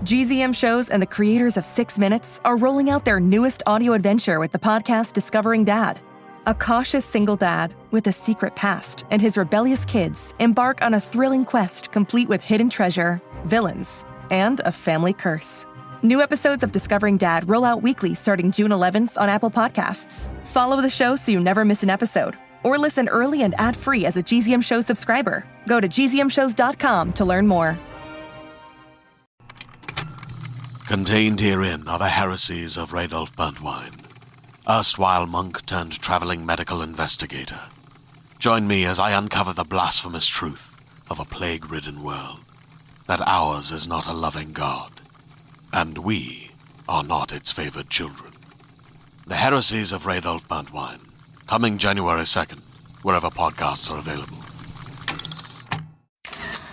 GZM Shows and the creators of 6 Minutes are rolling out their newest audio adventure with the podcast Discovering Dad. A cautious single dad with a secret past and his rebellious kids embark on a thrilling quest complete with hidden treasure, villains, and a family curse. New episodes of Discovering Dad roll out weekly starting June 11th on Apple Podcasts. Follow the show so you never miss an episode, or listen early and ad-free as a GZM Shows subscriber. Go to gzmshows.com to learn more. Contained herein are the heresies of Radolf Burntwine, erstwhile monk turned traveling medical investigator. Join me as I uncover the blasphemous truth of a plague-ridden world, that ours is not a loving God, and we are not its favored children. The heresies of Radolf Burntwine, coming January 2nd, wherever podcasts are available.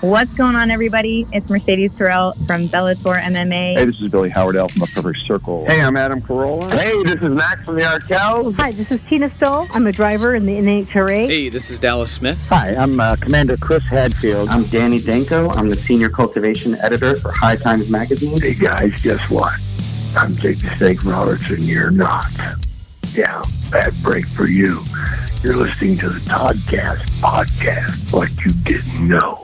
What's going on, everybody? It's Mercedes Terrell from Bellator MMA. Hey, this is Billy Howardell from The Perfect Circle. Hey, I'm Adam Carolla. Hey, this is Max from the Arkells. Hi, this is Tina Stoll. I'm a driver in the NHL'er. Hey, this is Dallas Smith. Hi, I'm Commander Chris Hadfield. I'm Danny Danko. I'm the Senior Cultivation Editor for High Times Magazine. Hey, guys, guess what? I'm Jake the Snake Robertson. You're not. Yeah, bad break for you. You're listening to the Toddcast podcast like you didn't know.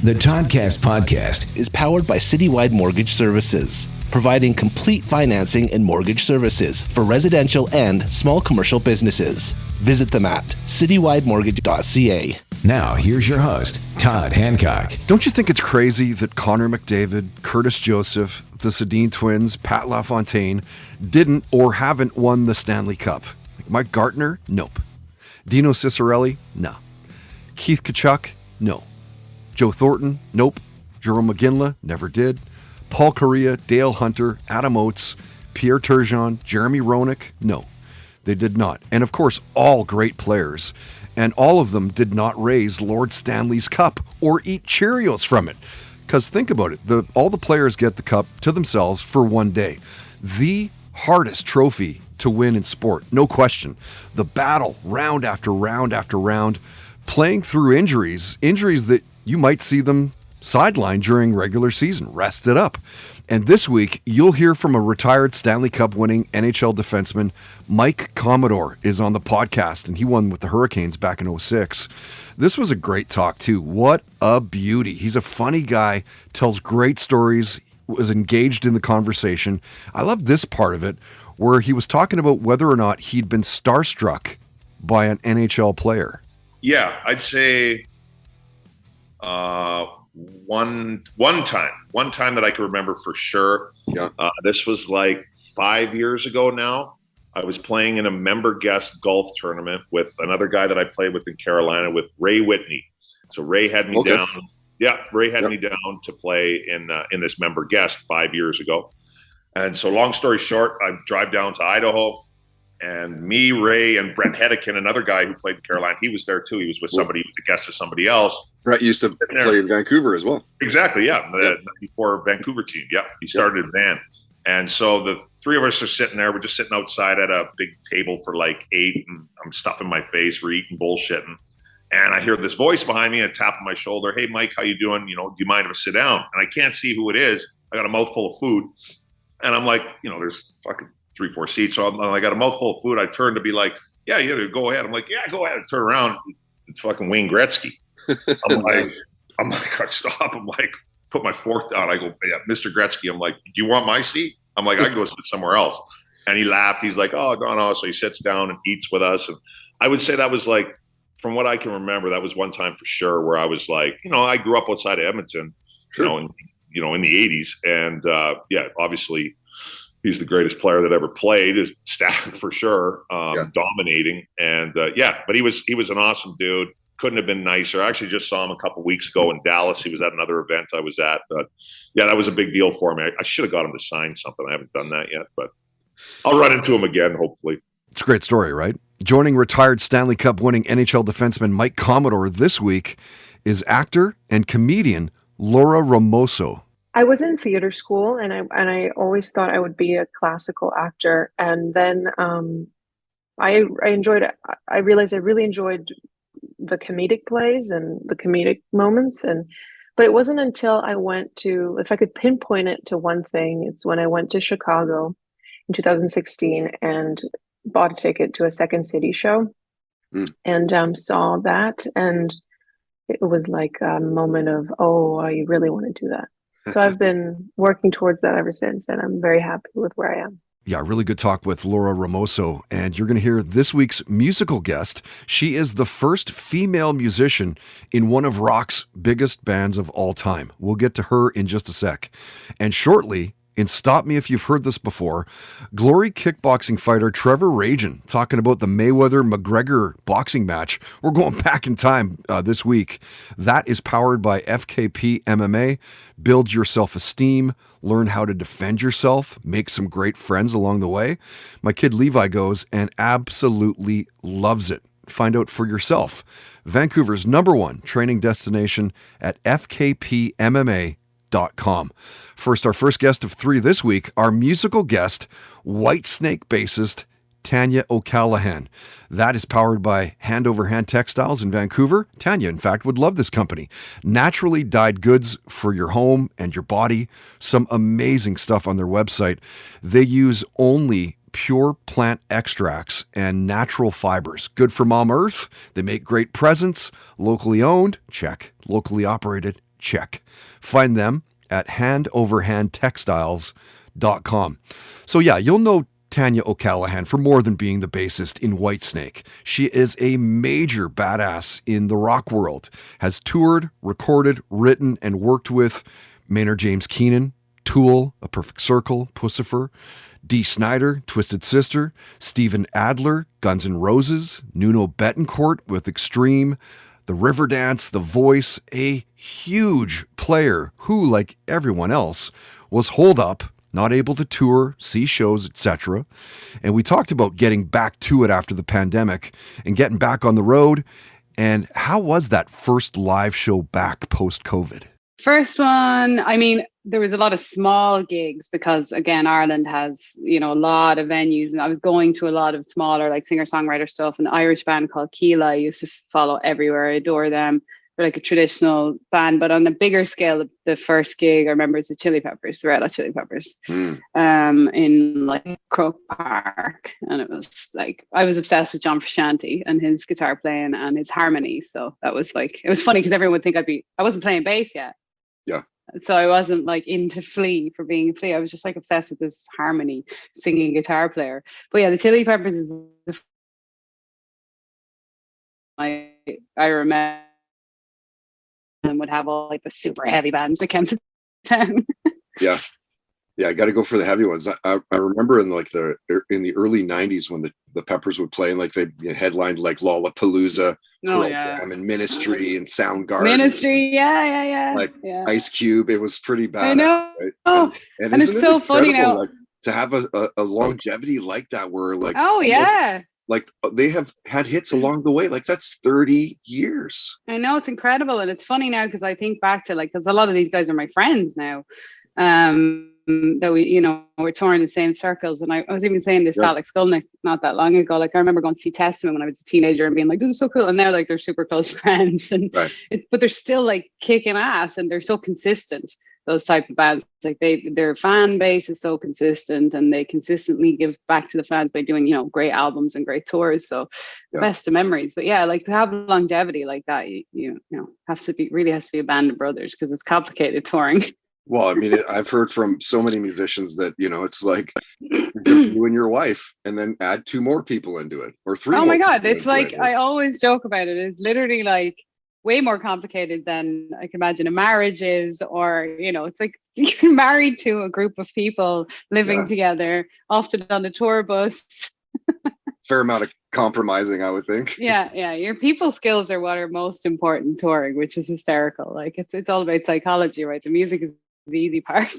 The Toddcast podcast is powered by Citywide Mortgage Services, providing complete financing and mortgage services for residential and small commercial businesses. Visit them at citywidemortgage.ca. Now, here's your host, Todd Hancock. Don't you think it's crazy that Connor McDavid, Curtis Joseph, the Sedin twins, Pat LaFontaine didn't or haven't won the Stanley Cup? Like Mike Gartner? Nope. Dino Ciccarelli? No. Keith Tkachuk? No. Joe Thornton? Nope. Jerome McGinley? Never did. Paul Kariya, Dale Hunter, Adam Oates, Pierre Turgeon, Jeremy Roenick? No, they did not. And of course, all great players. And all of them did not raise Lord Stanley's cup or eat Cheerios from it. Because think about it, all the players get the cup to themselves for one day. The hardest trophy to win in sport, no question. The battle, round after round after round, playing through injuries that you might see them sidelined during regular season, rested up. And this week, you'll hear from a retired Stanley Cup winning NHL defenseman. Mike Commodore is on the podcast, and he won with the Hurricanes back in 2006. This was a great talk, too. What a beauty. He's a funny guy, tells great stories, was engaged in the conversation. I love this part of it, where he was talking about whether or not he'd been starstruck by an NHL player. Yeah, I'd say one time that I can remember for sure. Yeah. This was like 5 years ago now. I was playing in a member guest golf tournament with another guy that I played with in Carolina with Ray Whitney. So Ray had me down. Yeah, Ray had me down to play in this member guest 5 years ago. And so long story short, I drive down to Idaho. And me, Ray, and Brent Hedican, another guy who played in Carolina, he was there too. He was with somebody, the guest of somebody else. Brett used to play in Vancouver as well. Exactly, yeah. Before Vancouver team, yeah. He started in Van. And so the three of us are sitting there. We're just sitting outside at a big table for like 8, and I'm stuffing my face. We're eating, bullshitting. And I hear this voice behind me and tap on my shoulder. Hey, Mike, how you doing? Do you mind if I sit down? And I can't see who it is. I got a mouthful of food. And I'm like, there's fucking 3-4 seats. So I got a mouthful of food. I turned to be like, yeah, go ahead. I'm like, yeah, go ahead. I turn around. It's fucking Wayne Gretzky. I'm like, I stop. I'm like, put my fork down. I go, yeah, Mr. Gretzky. I'm like, do you want my seat? I'm like, I can go sit somewhere else. And he laughed. He's like, oh, no. So he sits down and eats with us. And I would say that was like, from what I can remember, that was one time for sure where I was like, I grew up outside of Edmonton, in the 80s. And yeah, obviously, he's the greatest player that ever played, his staff for sure, dominating. And but he was an awesome dude. Couldn't have been nicer. I actually just saw him a couple weeks ago in Dallas. He was at another event I was at. But yeah, that was a big deal for me. I should have got him to sign something. I haven't done that yet, but I'll run into him again, hopefully. It's a great story, right? Joining retired Stanley Cup winning NHL defenseman Mike Commodore this week is actor and comedian Laura Ramoso. I was in theater school, and I always thought I would be a classical actor. And then I enjoyed it. I realized I really enjoyed the comedic plays and the comedic moments. And But it wasn't until I went to, if I could pinpoint it to one thing, it's when I went to Chicago in 2016 and bought a ticket to a Second City show and saw that. And it was like a moment of, oh, I really want to do that. So I've been working towards that ever since, and I'm very happy with where I am. Yeah, really good talk with Laura Ramoso. And you're going to hear this week's musical guest. She is the first female musician in one of rock's biggest bands of all time. We'll get to her in just a sec. And shortly, and stop me if you've heard this before, Glory kickboxing fighter Trevor Rajan talking about the Mayweather-McGregor boxing match. We're going back in time this week. That is powered by FKP MMA. Build your self-esteem, learn how to defend yourself, make some great friends along the way. My kid Levi goes and absolutely loves it. Find out for yourself. Vancouver's #1 training destination at fkpmma.com. First, our first guest of 3 this week, our musical guest, Whitesnake bassist Tanya O'Callaghan. That is powered by Hand Over Hand Textiles in Vancouver. Tanya, in fact, would love this company. Naturally dyed goods for your home and your body. Some amazing stuff on their website. They use only pure plant extracts and natural fibers. Good for Mom Earth. They make great presents. Locally owned, check. Locally operated, check. Find them at handoverhandtextiles.com. So yeah, you'll know Tanya O'Callaghan for more than being the bassist in Whitesnake. She is a major badass in the rock world, has toured, recorded, written, and worked with Maynard James Keenan, Tool, A Perfect Circle, Pussifer, Dee Snider, Twisted Sister, Steven Adler, Guns N' Roses, Nuno Bettencourt with Extreme, The Riverdance, The Voice, a huge player who, like everyone else, was holed up, not able to tour, see shows, etc. And we talked about getting back to it after the pandemic and getting back on the road. And how was that first live show back post-COVID? First one, I mean, there was a lot of small gigs because, again, Ireland has, a lot of venues, and I was going to a lot of smaller, like singer-songwriter stuff. An Irish band called Keela I used to follow everywhere. I adore them. They're like a traditional band, but on the bigger scale, the first gig I remember is the Chili Peppers, the Red Hot Chili Peppers, in like Croke Park, and it was like I was obsessed with John Frusciante and his guitar playing and his harmony. So that was like, it was funny because everyone would think I wasn't playing bass yet. Yeah. So I wasn't like into Flea for being a Flea. I was just like obsessed with this harmony singing guitar player. But yeah, the Chili Peppers is I remember, and would have all like the super heavy bands that came to town. Yeah, I got to go for the heavy ones. I remember in like in the early '90s when the Peppers would play, and like they headlined like Lollapalooza, Pearl Jam, and Ministry and Soundgarden. Ministry, yeah. Like Ice Cube, it was pretty bad. I know. Right? And it's so funny now. Like, to have a longevity like that, where like like they have had hits along the way. Like that's 30 years. I know, it's incredible. And it's funny now because I think back to like, because a lot of these guys are my friends now. That we, we're touring the same circles. And I was even saying this to Alex Skolnick not that long ago. Like I remember going to see Testament when I was a teenager and being like, this is so cool. And now like they're super close friends, and but they're still like kicking ass, and they're so consistent. Those type of bands, like their fan base is so consistent, and they consistently give back to the fans by doing, great albums and great tours. So the best of memories. But yeah, like to have longevity like that, you has to be a band of brothers, because it's complicated touring. Well, I mean, I've heard from so many musicians that, it's like you and your wife, and then add 2 more people into it, or 3 Oh more my God. It's people like, I always joke about it. It's literally like way more complicated than I can imagine a marriage is, or, it's like you're married to a group of people living together, often on a tour bus. Fair amount of compromising, I would think. Yeah. Your people skills are what are most important touring, which is hysterical. Like it's all about psychology, right? The music is the easy part.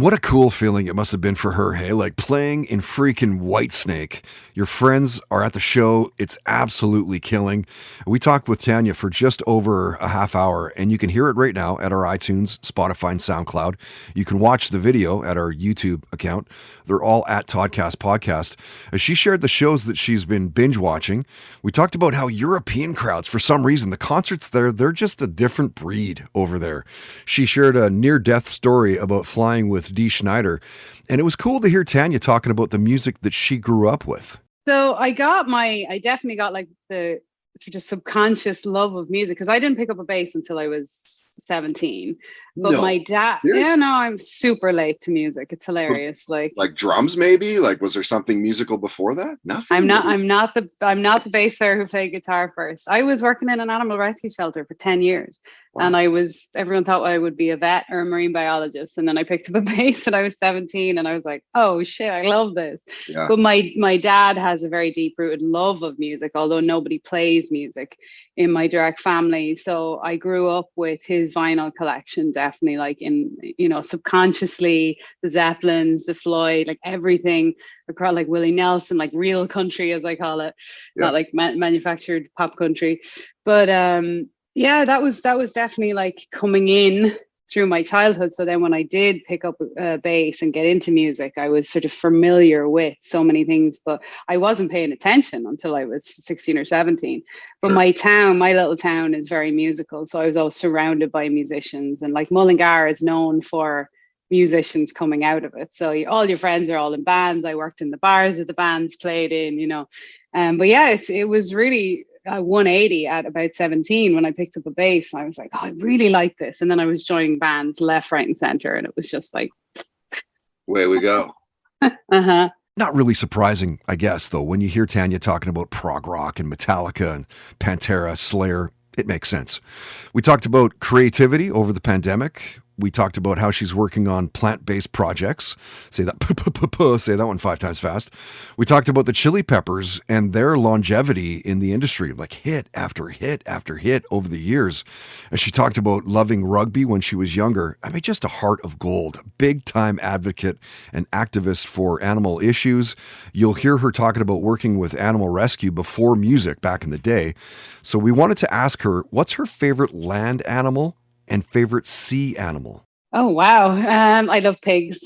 What a cool feeling it must have been for her, hey? Like playing in freaking Whitesnake. Your friends are at the show. It's absolutely killing. We talked with Tanya for just over a half hour, and you can hear it right now at our iTunes, Spotify, and SoundCloud. You can watch the video at our YouTube account. They're all at Toddcast Podcast. As she shared the shows that she's been binge watching, we talked about how European crowds, for some reason, the concerts there, they're just a different breed over there. She shared a near-death story about flying with Dee Schneider, and it was cool to hear Tanya talking about the music that she grew up with. So I definitely got like the sort of subconscious love of music, because I didn't pick up a bass until I was 17. But my dad, I'm super late to music. It's hilarious. Like drums, maybe? Like, was there something musical before that? Nothing. I'm not the bass player who played guitar first. I was working in an animal rescue shelter for 10 years. Wow. And everyone thought I would be a vet or a marine biologist. And then I picked up a bass when I was 17, and I was like, oh shit, I love this. Yeah. But my dad has a very deep rooted love of music, although nobody plays music in my direct family. So I grew up with his vinyl collection, definitely, like in, subconsciously, the Zeppelins, the Floyd, like everything across, like Willie Nelson, like real country, as I call it, not like manufactured pop country. But that was definitely like coming in through my childhood. So then when I did pick up a bass and get into music, I was sort of familiar with so many things, but I wasn't paying attention until I was 16 or 17. But sure. My little town is very musical. So I was always surrounded by musicians, and like Mullingar is known for musicians coming out of it. So all your friends are all in bands. I worked in the bars that the bands played in, but yeah, it was really 180 at about 17 when I picked up a bass. I was like, oh, I really like this. And then I was joining bands left, right, and center. And it was just like, way we go. Uh-huh. Not really surprising, I guess, though, when you hear Tanya talking about prog rock and Metallica and Pantera, Slayer, it makes sense. We talked about creativity over the pandemic. We talked about how she's working on plant-based projects. Say that one 5 times fast. We talked about the Chili Peppers and their longevity in the industry, like hit after hit after hit over the years. And she talked about loving rugby when she was younger. I mean, just a heart of gold, big-time advocate and activist for animal issues. You'll hear her talking about working with animal rescue before music back in the day. So we wanted to ask her, what's her favorite land animal and favorite sea animal? Oh, wow. I love pigs.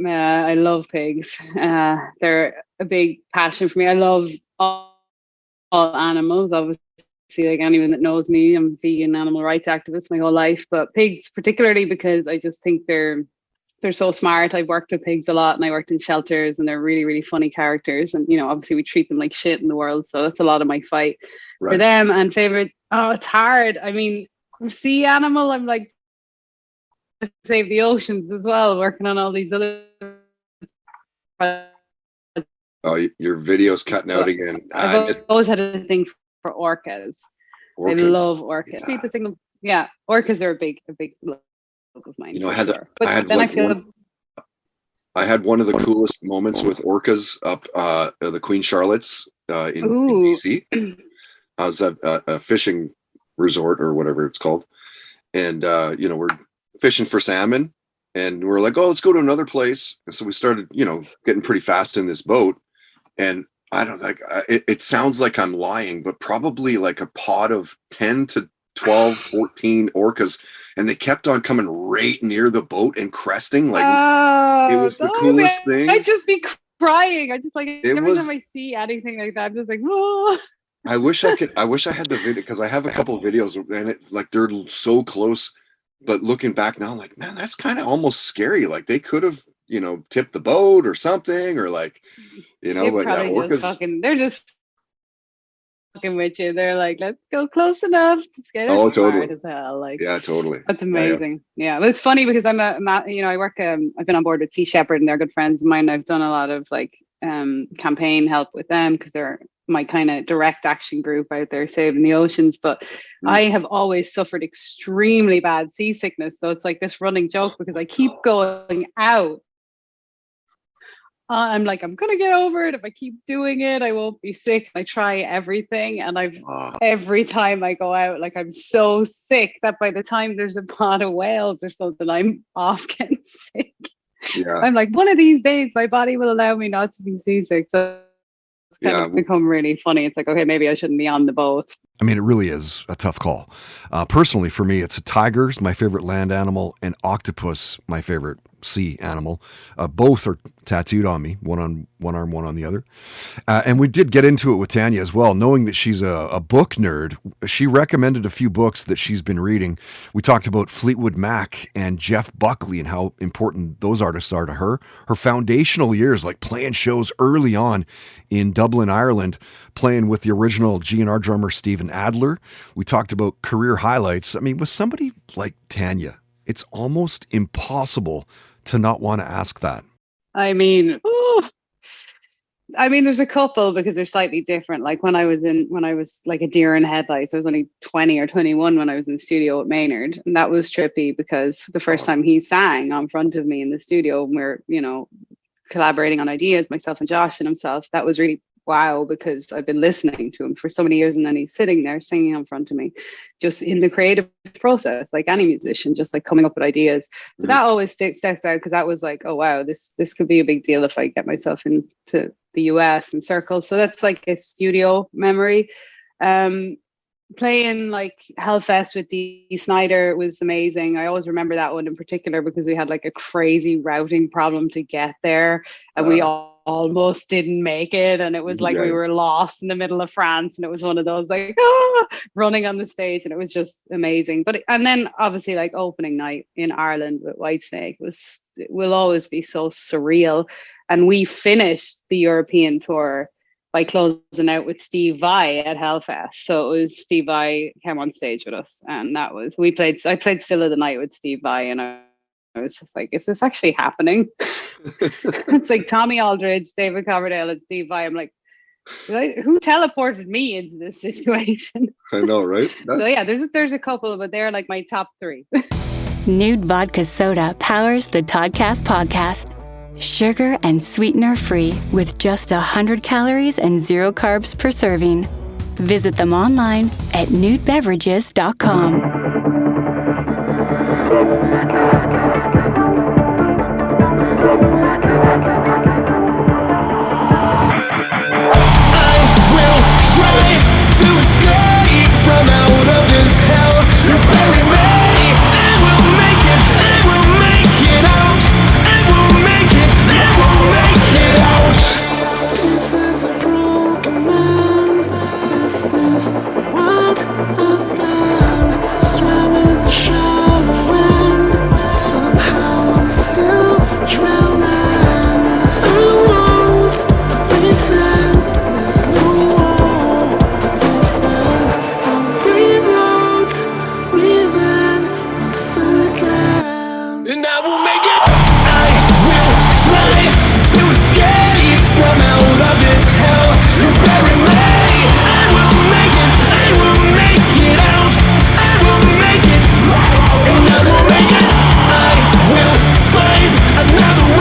I love pigs. They're a big passion for me. I love all animals. Obviously, like anyone that knows me, I'm a vegan animal rights activist my whole life, but pigs particularly because I just think they're so smart. I've worked with pigs a lot, and I worked in shelters, and they're really, really funny characters. And, obviously we treat them like shit in the world. So that's a lot of my fight for them. And favorite, it's hard. I mean, sea animal, I'm like, save the oceans as well, working on all these other. Oh, your video's cutting out again. I've always had a thing for orcas. I love orcas. Yeah, orcas are a big love of mine. I had one of the coolest moments with orcas up the Queen Charlotte's in BC. I was at a fishing resort or whatever it's called, and we're fishing for salmon, and we're like, oh, let's go to another place. And so we started getting pretty fast in this boat, and I don't like it sounds like I'm lying, but probably like a pod of 10 to 12 14 orcas, and they kept on coming right near the boat and cresting like it was the coolest thing. I'd just be crying. I just like every time I see anything like that, I'm just like, whoa. I wish I had the video, because I have a couple of videos and it like they're so close, but looking back now, I'm like, man, that's kind of almost scary. Like they could have, tipped the boat or something, or like, but orcas, they're just fucking with you. They're like, let's go close enough to get us smart as hell. Like, yeah, totally. That's amazing. Yeah. But it's funny because I work, I've been on board with Sea Shepherd, and they're good friends of mine. I've done a lot of like campaign help with them because they're my kind of direct action group out there saving the oceans. But I have always suffered extremely bad seasickness. So it's like this running joke because I keep going out. I'm like, I'm going to get over it. If I keep doing it, I won't be sick. I try everything. And every time I go out, like I'm so sick that by the time there's a pod of whales or something, I'm off getting sick. I'm like, one of these days, my body will allow me not to be seasick. So it's kind of become really funny. It's like, okay, maybe I shouldn't be on the boat. I mean, it really is a tough call. Personally, for me, it's a tiger's my favorite land animal, and octopus my favorite sea animal. Both are tattooed on me, one on one arm, one on the other. And we did get into it with Tanya as well, knowing that she's a book nerd. She recommended a few books that she's been reading. We talked about Fleetwood Mac and Jeff Buckley and how important those artists are to her. Her foundational years, like playing shows early on in Dublin, Ireland, playing with the original G&R drummer Steven Adler. We talked about career highlights. I mean, with somebody like Tanya, it's almost impossible to not want to ask that. I mean, there's a couple because they're slightly different. Like when I was like a deer in headlights, I was only 20 or 21 when I was in the studio with Maynard. And that was trippy because the first time he sang on front of me in the studio, and we're, collaborating on ideas, myself and Josh and himself, that was really wow, because I've been listening to him for so many years, and then he's sitting there singing in front of me, just in the creative process, like any musician, just like coming up with ideas. So that always sticks out, because that was like, oh wow, this could be a big deal if I get myself into the US and circles. So that's like a studio memory. Playing like Hellfest with Dee Snider was amazing. I always remember that one in particular because we had like a crazy routing problem to get there, and we almost didn't make it, and it was like we were lost in the middle of France, and it was one of those like running on the stage, and it was just amazing. And then obviously like opening night in Ireland with Whitesnake will always be so surreal. And we finished the European tour by closing out with Steve Vai at Hellfest. So it was Steve Vai came on stage with us, and I played Still of the Night with Steve Vai, and I was just like, is this actually happening? It's like Tommy Aldridge, David Coverdale, and Steve Vai. I'm like, who teleported me into this situation? I know, right? So yeah, there's a couple, but they're like my top three. Nude Vodka Soda powers the Toddcast podcast. Sugar and sweetener free with just 100 calories and 0 carbs per serving. Visit them online at nudebeverages.com. Another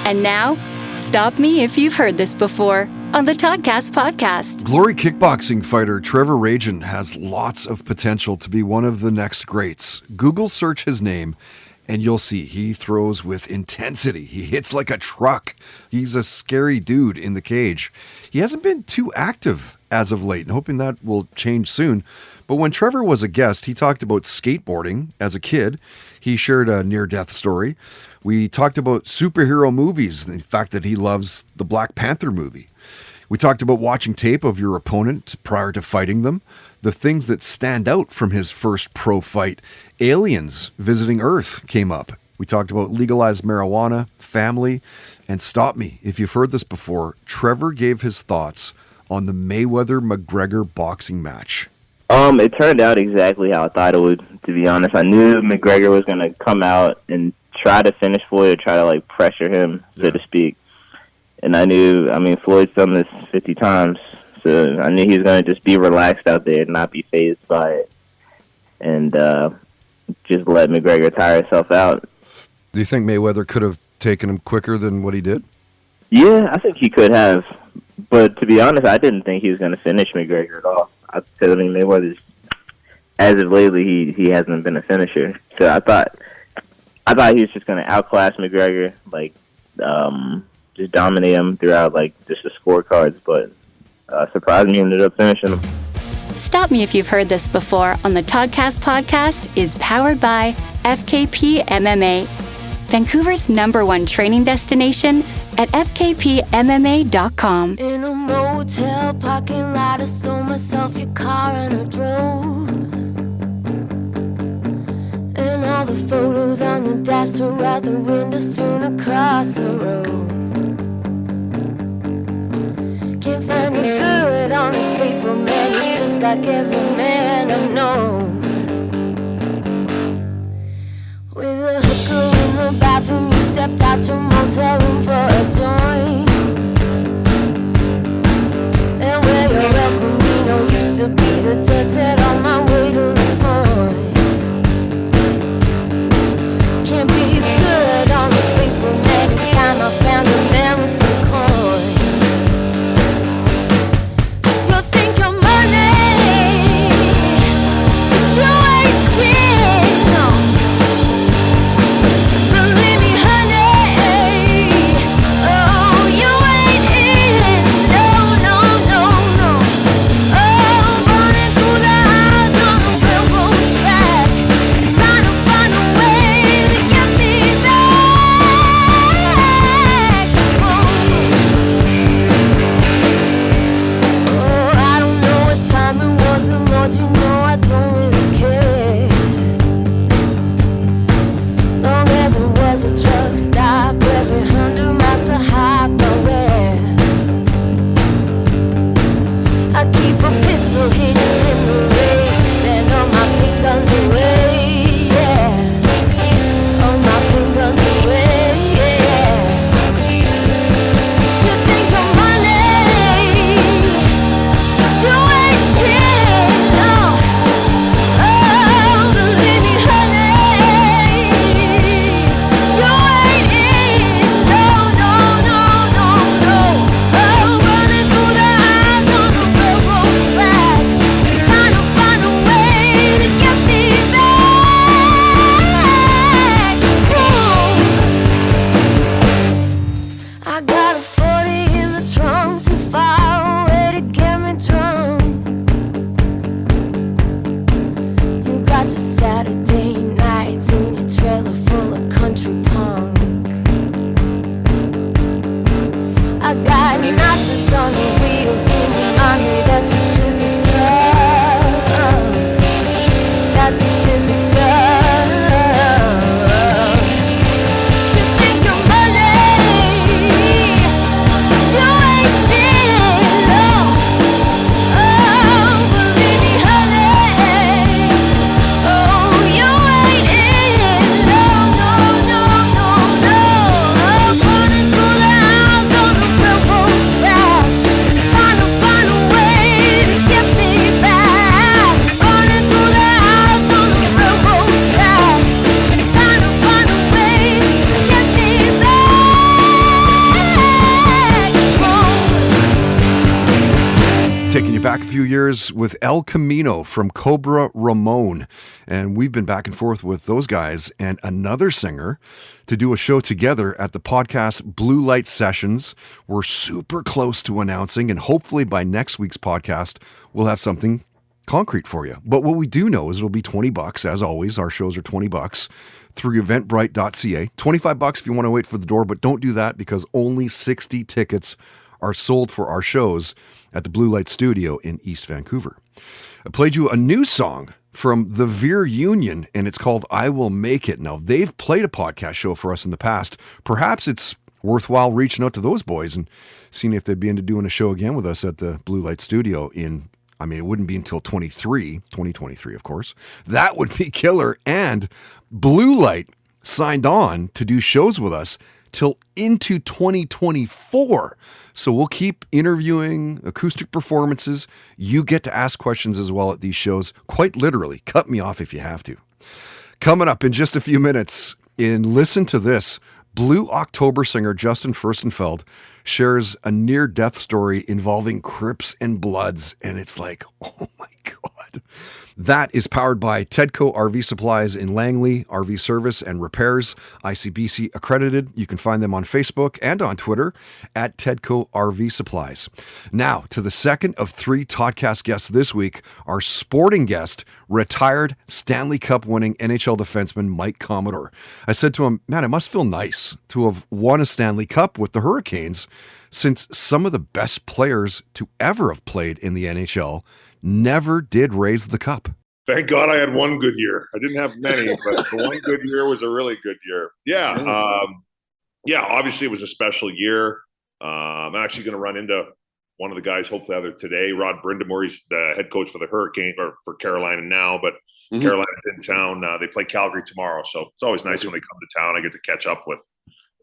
And now, stop me if you've heard this before on the Toddcast podcast. Glory kickboxing fighter Trevor Rajan has lots of potential to be one of the next greats. Google search his name and you'll see he throws with intensity. He hits like a truck. He's a scary dude in the cage. He hasn't been too active as of late, and hoping that will change soon. But when Trevor was a guest, he talked about skateboarding as a kid. He shared a near-death story. We talked about superhero movies, the fact that he loves the Black Panther movie. We talked about watching tape of your opponent prior to fighting them, the things that stand out from his first pro fight. Aliens visiting Earth came up. We talked about legalized marijuana, family, and stop me if you've heard this before. Trevor gave his thoughts on the Mayweather-McGregor boxing match. It turned out exactly how I thought it would, to be honest. I knew McGregor was going to come out and try to finish Floyd, or try to like pressure him, so to speak. And I knew, Floyd's done this 50 times, so I knew he was going to just be relaxed out there and not be fazed by it. And just let McGregor tire himself out. Do you think Mayweather could have taken him quicker than what he did? Yeah, I think he could have. But to be honest, I didn't think he was going to finish McGregor at all. Because Mayweather's, as of lately, he hasn't been a finisher. So I thought he was just going to outclass McGregor, like just dominate him throughout, like just the scorecards. But surprisingly, he ended up finishing him. Stop Me If You've Heard This Before on the Toddcast podcast is powered by FKP MMA, Vancouver's #1 training destination at fkpmma.com. In a motel parking lot, I sold myself your car and I drove. And all the photos on the dash throughout the window strewn across the road. Can't find the good on this faithful man, it's just like every man I've known. With a hooker in the bathroom, you stepped out your motel room for a joint. And where your El Camino used to be, the dirt set on my way to Lavoie. Can't be good on this faithful man, it's time I found a man with some coin. You'll think you're money, but you ain't shit, no. Believe me, honey, oh, you ain't it, no, no, no, no. Oh, running through the back a few years with El Camino from Cobra Ramon. And we've been back and forth with those guys and another singer to do a show together at the podcast Blue Light Sessions. We're super close to announcing, and hopefully by next week's podcast, we'll have something concrete for you. But what we do know is it'll be $20. As always, our shows are $20 through eventbrite.ca. $25 if you want to wait for the door, but don't do that because only 60 tickets are sold for our shows at the Blue Light Studio in East Vancouver. I played you a new song from the Veer Union, and it's called I Will Make It. Now, they've played a podcast show for us in the past. Perhaps it's worthwhile reaching out to those boys and seeing if they'd be into doing a show again with us at the Blue Light Studio it wouldn't be until 2023, of course. That would be killer. And Blue Light signed on to do shows with us till into 2024. So we'll keep interviewing, acoustic performances. You get to ask questions as well at these shows. Quite literally, cut me off if you have to. Coming up in just a few minutes, Listen to This, Blue October singer Justin Furstenfeld shares a near-death story involving Crips and Bloods, and it's like, oh my God. That is powered by Tedco RV Supplies in Langley, RV Service and Repairs, ICBC accredited. You can find them on Facebook and on Twitter at Tedco RV Supplies. Now, to the second of 3 Toddcast guests this week, our sporting guest, retired Stanley Cup winning NHL defenseman Mike Commodore. I said to him, man, it must feel nice to have won a Stanley Cup with the Hurricanes, since some of the best players to ever have played in the NHL never did raise the cup. Thank God I had one good year. I didn't have many, but the one good year was a really good year. Obviously it was a special year. I'm actually going to run into one of the guys, hopefully either today. Rod Brindamore, he's the head coach for the Hurricane, or for Carolina now, but Carolina's in town. They play Calgary tomorrow, so it's always nice when they come to town. I get to catch up with.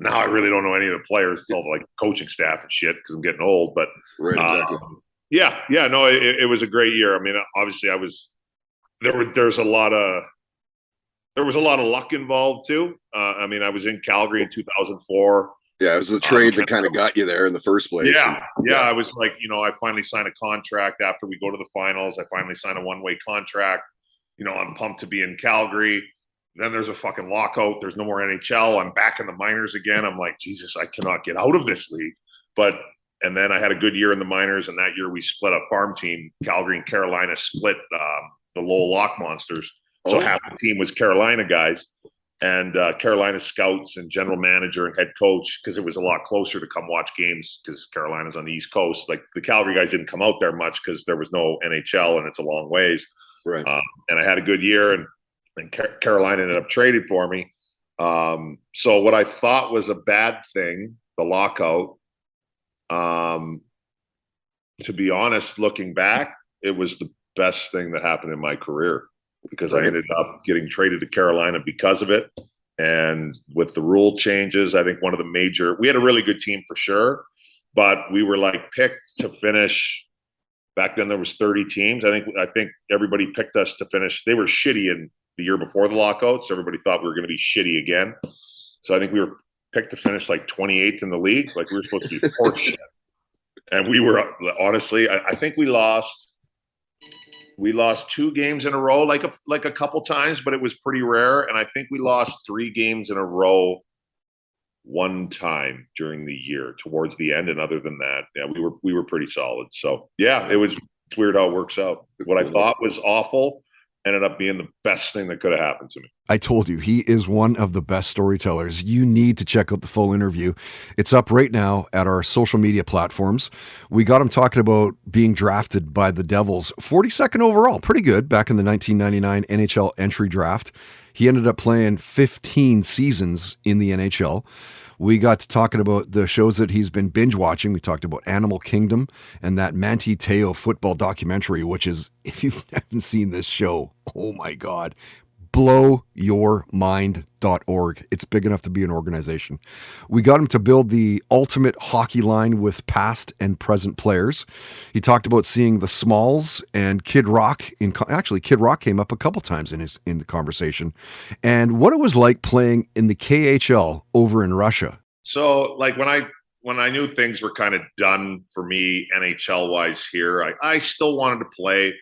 Now I really don't know any of the players. It's all like coaching staff and shit because I'm getting old. But exactly. It was a great year. I mean, obviously there was a lot of luck involved too. I was in Calgary in 2004. Yeah, it was the trade that kind of got you there in the first place. I was like, I finally signed a contract after we go to the finals. I finally signed a one-way contract. I'm pumped to be in Calgary. Then there's a fucking lockout. There's no more NHL. I'm back in the minors again. I'm like, Jesus, I cannot get out of this league. And then I had a good year in the minors, and that year we split a farm team. Calgary and Carolina split the Lowell Lock Monsters. So half the team was Carolina guys, and Carolina scouts and general manager and head coach, because it was a lot closer to come watch games because Carolina's on the East Coast. Like the Calgary guys didn't come out there much because there was no NHL and it's a long ways. Right. And I had a good year, and Carolina ended up trading for me. So what I thought was a bad thing, the lockout, to be honest, looking back, it was the best thing that happened in my career, because I ended up getting traded to Carolina because of it. And with the rule changes, I think we had a really good team for sure, but we were like picked to finish. Back then there was 30 teams. I think everybody picked us to finish. They were shitty in the year before the lockout, so everybody thought we were going to be shitty again. So I think we were picked to finish like 28th in the league. Like we were supposed to be horse shit. And we were, honestly, I think we lost 2 games in a row, like a couple times, but it was pretty rare. And I think we lost 3 games in a row one time during the year towards the end. And other than that, we were pretty solid. So it's weird how it works out. What I thought was awful ended up being the best thing that could have happened to me. I told you, he is one of the best storytellers. You need to check out the full interview. It's up right now at our social media platforms. We got him talking about being drafted by the Devils, 42nd overall, pretty good, back in the 1999 NHL entry draft. He ended up playing 15 seasons in the NHL. We got to talking about the shows that he's been binge watching. We talked about Animal Kingdom and that Manti Te'o football documentary, which is, if you haven't seen this show, oh my God, blowyourmind.org. It's big enough to be an organization. We got him to build the ultimate hockey line with past and present players. He talked about seeing the Smalls and Kid Rock. Actually, Kid Rock came up a couple times in the conversation, and what it was like playing in the KHL over in Russia. So like when I when I knew things were kind of done for me NHL wise here, I still wanted to play,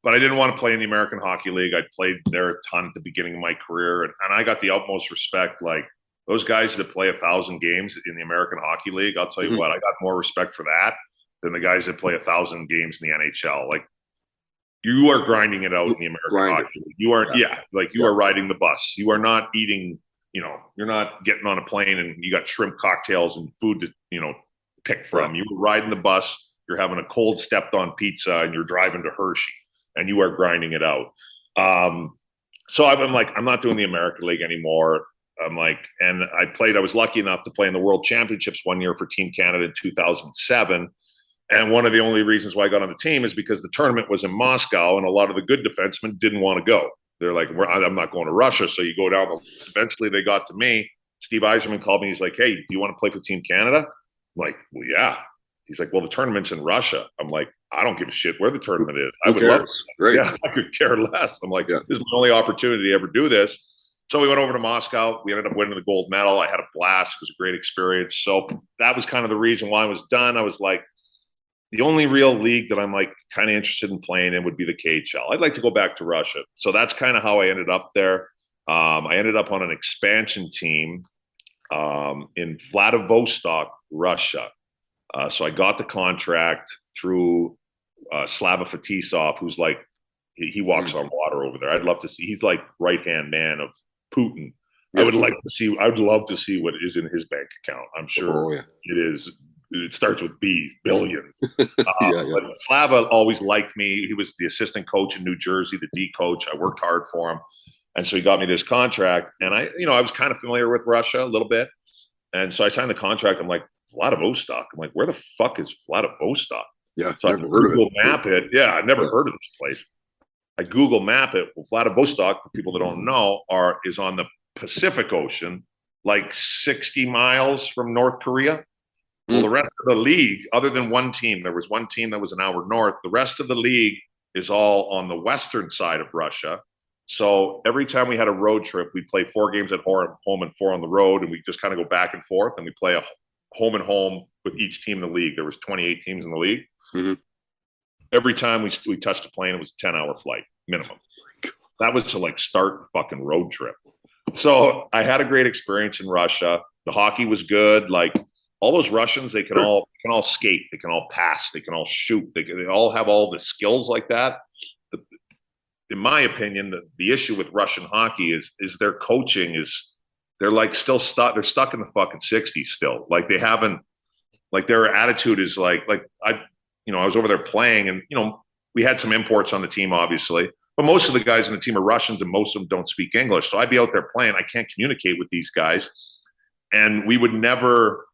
but I didn't want to play in the American Hockey League. I played there a ton at the beginning of my career, and I got the utmost respect. Like those guys that play 1,000 games in the American Hockey League, I'll tell you what, I got more respect for that than the guys that play 1,000 games in the NHL. Like you are grinding it out in the American Hockey League. You are, you are riding the bus. You are not eating. You're not getting on a plane and you got shrimp cocktails and food to, pick from. You were riding the bus, you're having a cold stepped on pizza and you're driving to Hershey and you are grinding it out. So I'm like, I'm not doing the American League anymore. And I was lucky enough to play in the World Championships one year for Team Canada in 2007. And one of the only reasons why I got on the team is because the tournament was in Moscow and a lot of the good defensemen didn't want to go. They're like, I'm not going to Russia. So you go down. Eventually they got to me. Steve Yzerman called me. He's like, hey, do you want to play for Team Canada? I'm like, well, yeah. He's like, well, the tournament's in Russia. I'm like, I don't give a shit where the tournament is. I would love to. Great. Yeah, I could care less. I'm like, this is my only opportunity to ever do this. So we went over to Moscow. We ended up winning the gold medal. I had a blast. It was a great experience. So that was kind of the reason why I was done. I was like, the only real league that I'm like kind of interested in playing in would be the KHL. I'd like to go back to Russia. So that's kind of how I ended up there. I ended up on an expansion team in Vladivostok, Russia. So I got the contract through Slava Fetisov, who's like, he walks on water over there. I'd love to see, he's like right-hand man of Putin. I would love to see what is in his bank account. I'm sure it is. It starts with B's, billions. But Slava always liked me. He was the assistant coach in New Jersey, the D coach. I worked hard for him. And so he got me this contract. And I was kind of familiar with Russia a little bit. And so I signed the contract. I'm like, Vladivostok. I'm like, where the fuck is Vladivostok? Yeah, so I Google map it. Yeah, I've never heard of this place. I Google map it. Well, Vladivostok, for people that don't know, is on the Pacific Ocean, like 60 miles from North Korea. Well, the rest of the league, other than one team, there was one team that was an hour north. The rest of the league is all on the western side of Russia. So every time we had a road trip, we'd play 4 games at home and 4 on the road, and we just kind of go back and forth, and we play a home and home with each team in the league. There was 28 teams in the league. Every time we touched a plane, it was a 10-hour flight minimum. That was to like start the fucking road trip. So I had a great experience in Russia. The hockey was good. Like all those Russians, they can all skate, they can all pass, they can all shoot, they all have all the skills like that. In my opinion, the issue with Russian hockey is their coaching they're like still stuck. They're stuck in the fucking 60s still. Like they haven't, like their attitude is like I was over there playing, and we had some imports on the team, obviously, but most of the guys in the team are Russians, and most of them don't speak English. So I'd be out there playing. I can't communicate with these guys, and we would never.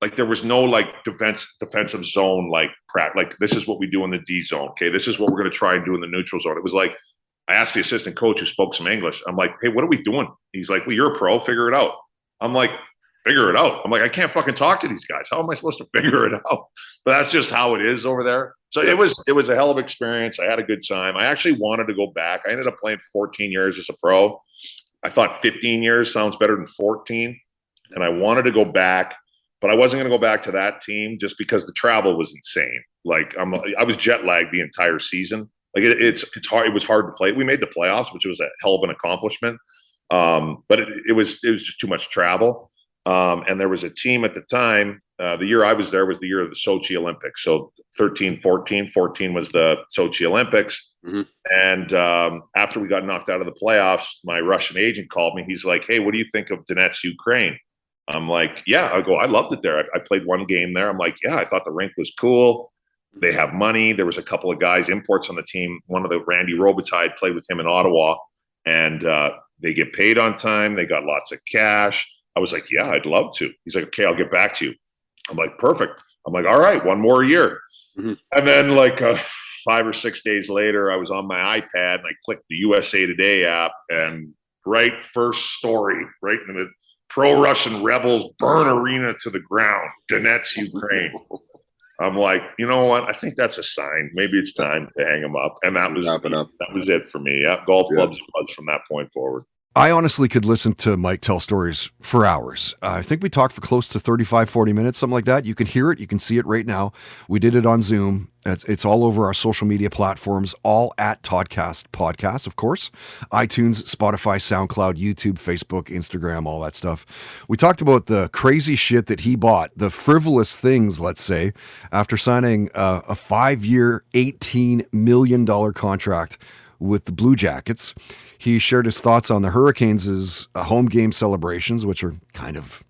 Like there was no like defensive zone, like this is what we do in the D zone. Okay, this is what we're going to try and do in the neutral zone. It was like, I asked the assistant coach who spoke some English. I'm like, hey, what are we doing? He's like, well, you're a pro, figure it out. I'm like, figure it out. I'm like, I can't fucking talk to these guys. How am I supposed to figure it out? But that's just how it is over there. So it was a hell of an experience. I had a good time. I actually wanted to go back. I ended up playing 14 years as a pro. I thought 15 years sounds better than 14. And I wanted to go back. But I wasn't going to go back to that team just because the travel was insane. Like I was jet lagged the entire season. Like it's hard. It was hard to play. We made the playoffs, which was a hell of an accomplishment. But it was just too much travel. And there was a team at the time. The year I was there was the year of the Sochi Olympics. So 14 was the Sochi Olympics. And after we got knocked out of the playoffs, my Russian agent called me. He's like, hey, what do you think of Donetsk, Ukraine? I'm like, yeah. I go, I loved it there. I played one game there. I'm like, yeah, I thought the rink was cool. They have money. There was a couple of guys, imports on the team. One of the Randy Robitaille played with him in Ottawa, and they get paid on time. They got lots of cash. I was like, yeah, I'd love to. He's like, okay, I'll get back to you. I'm like, perfect. I'm like, all right, one more year. And then like 5 or 6 days later, I was on my iPad and I clicked the USA Today app, and first story, right in the pro-Russian rebels burn arena to the ground, Donetsk, Ukraine. I'm like, you know what? I think that's a sign. Maybe it's time to hang them up. And that was it for me. Yeah, golf clubs was from that point forward. I honestly could listen to Mike tell stories for hours. I think we talked for close to 35, 40 minutes, something like that. You can hear it. You can see it right now. We did it on Zoom. It's all over our social media platforms, all at Toddcast Podcast, of course. iTunes, Spotify, SoundCloud, YouTube, Facebook, Instagram, all that stuff. We talked about the crazy shit that he bought, the frivolous things, let's say, after signing a 5-year, $18 million contract with the Blue Jackets. He shared his thoughts on the Hurricanes' home game celebrations, which are kind of,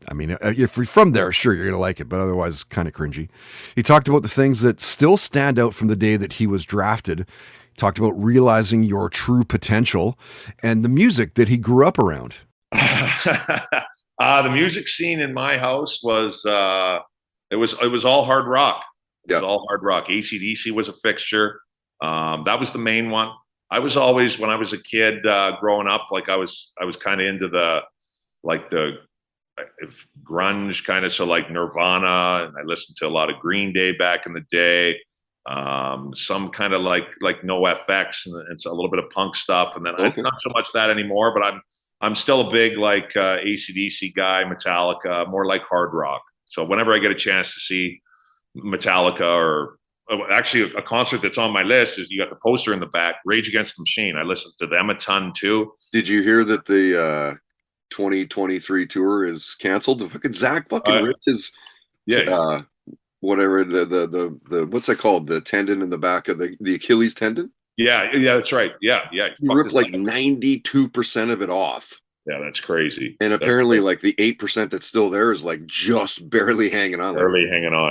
I mean, if you're from there, sure, you're going to like it, but otherwise kind of cringy. He talked about the things that still stand out from the day that he was drafted. He talked about realizing your true potential and the music that he grew up around. The music scene in my house was, it was all hard rock. It was all hard rock. AC/DC was a fixture. That was the main one. I was always, when I was a kid, growing up, like I was kind of into the grunge kind of, so like Nirvana, and I listened to a lot of Green Day back in the day. Some kind of like NoFX and so a little bit of punk stuff, and then not so much that anymore. But I'm still a big like AC/DC guy, Metallica, more like hard rock. So whenever I get a chance to see Metallica, or actually a concert that's on my list, is you got the poster in the back, Rage Against the Machine. I listened to them a ton too. Did you hear that the 2023 tour is canceled? The fucking Zach fucking ripped his whatever the what's that called, the tendon in the back of the Achilles tendon. Yeah, that's right. Yeah. He ripped like 92% of it off. Yeah, that's crazy. And apparently, like the 8% that's still there is like just barely hanging on.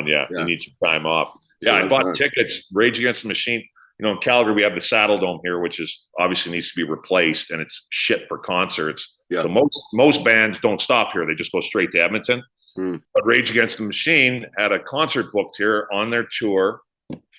Yeah. You need some time off. Yeah, I bought tickets. Rage Against the Machine. You know, in Calgary, we have the Saddle Dome here, which is obviously needs to be replaced, and it's shit for concerts. Yeah. So most bands don't stop here; they just go straight to Edmonton. But Rage Against the Machine had a concert booked here on their tour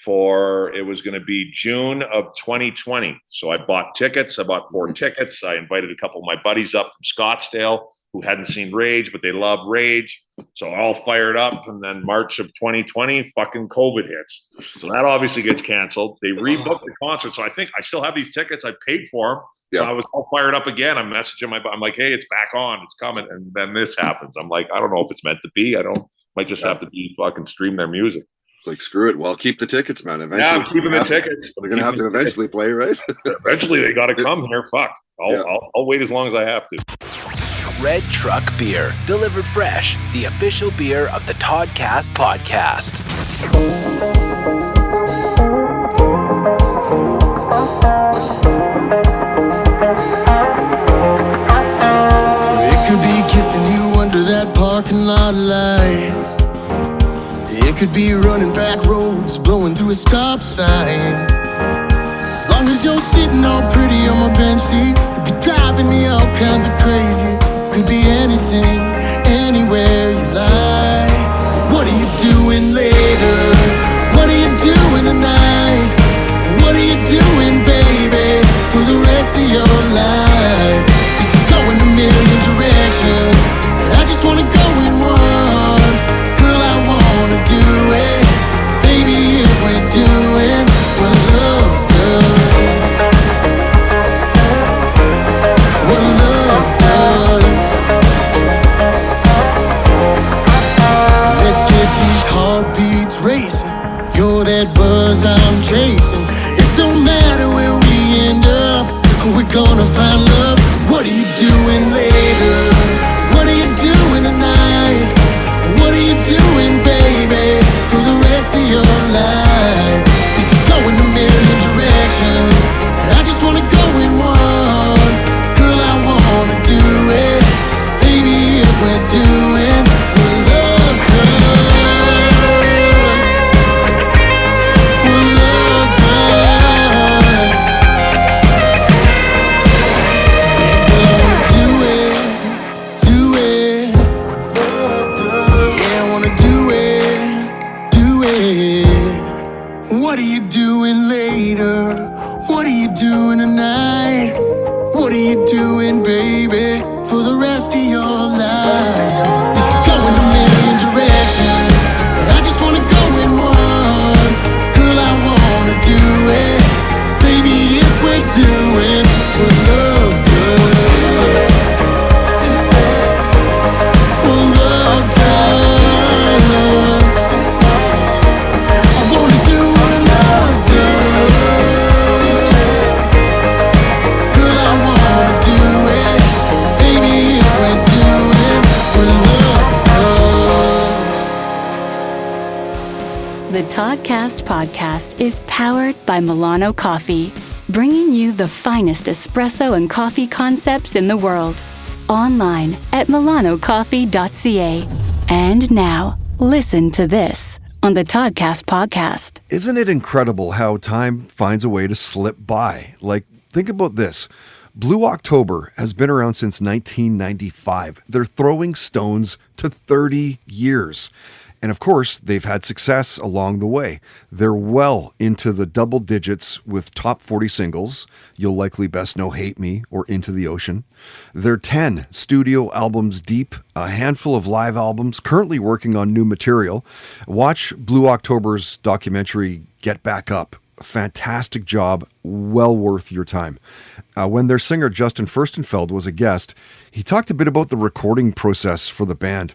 for, it was going to be June of 2020. So I bought tickets. I bought 4 tickets. I invited a couple of my buddies up from Scottsdale who hadn't seen Rage, but they love Rage. So all fired up. And then March of 2020, fucking COVID hits. So that obviously gets canceled. They rebooked the concert. So I think I still have these tickets. I paid for them. Yeah. So I was all fired up again. I'm messaging I'm like, hey, it's back on. It's coming. And then this happens. I'm like, I don't know if it's meant to be. Might just have to be fucking stream their music. It's like, screw it. Well, keep the tickets, man. Eventually, yeah, I'm keeping the tickets. They're going to have to eventually play, right? Eventually, they got to come here. Fuck. I'll wait as long as I have to. Red Truck Beer, delivered fresh, the official beer of the Toddcast Podcast. It could be kissing you under that parking lot light. It could be running back roads, blowing through a stop sign. As long as you're sitting all pretty on my bench seat, it'd be driving me all kinds of crazy. Could be anything, anywhere you like. What are you doing later? What are you doing tonight? What are you doing, baby, for the rest of your life? You can go in a million directions, but I just wanna go in one. Girl, I wanna do it, baby, if we're doing what love does. What love does. Let's get these heartbeats racing. You're that buzz I'm chasing. It don't matter where we end up, we're gonna find love. What are you doing later? What are you doing tonight? What are you doing, baby, for the rest of your life? We can go in a million directions, but I just wanna go in one. Girl, I wanna do it, baby, if we're doing what love does. What love does. The Toddcast podcast is powered by Milano Coffee, bringing you the finest espresso and coffee concepts in the world. Online at milanocoffee.ca. And now, listen to this on the Toddcast podcast. Isn't it incredible how time finds a way to slip by? Like, think about this. Blue October has been around since 1995. They're throwing stones to 30 years. And of course, they've had success along the way. They're well into the double digits with top 40 singles. You'll likely best know Hate Me or Into the Ocean. They're 10 studio albums deep, a handful of live albums, currently working on new material. Watch Blue October's documentary, Get Back Up. Fantastic job, well worth your time. When their singer Justin Furstenfeld was a guest, he talked a bit about the recording process for the band.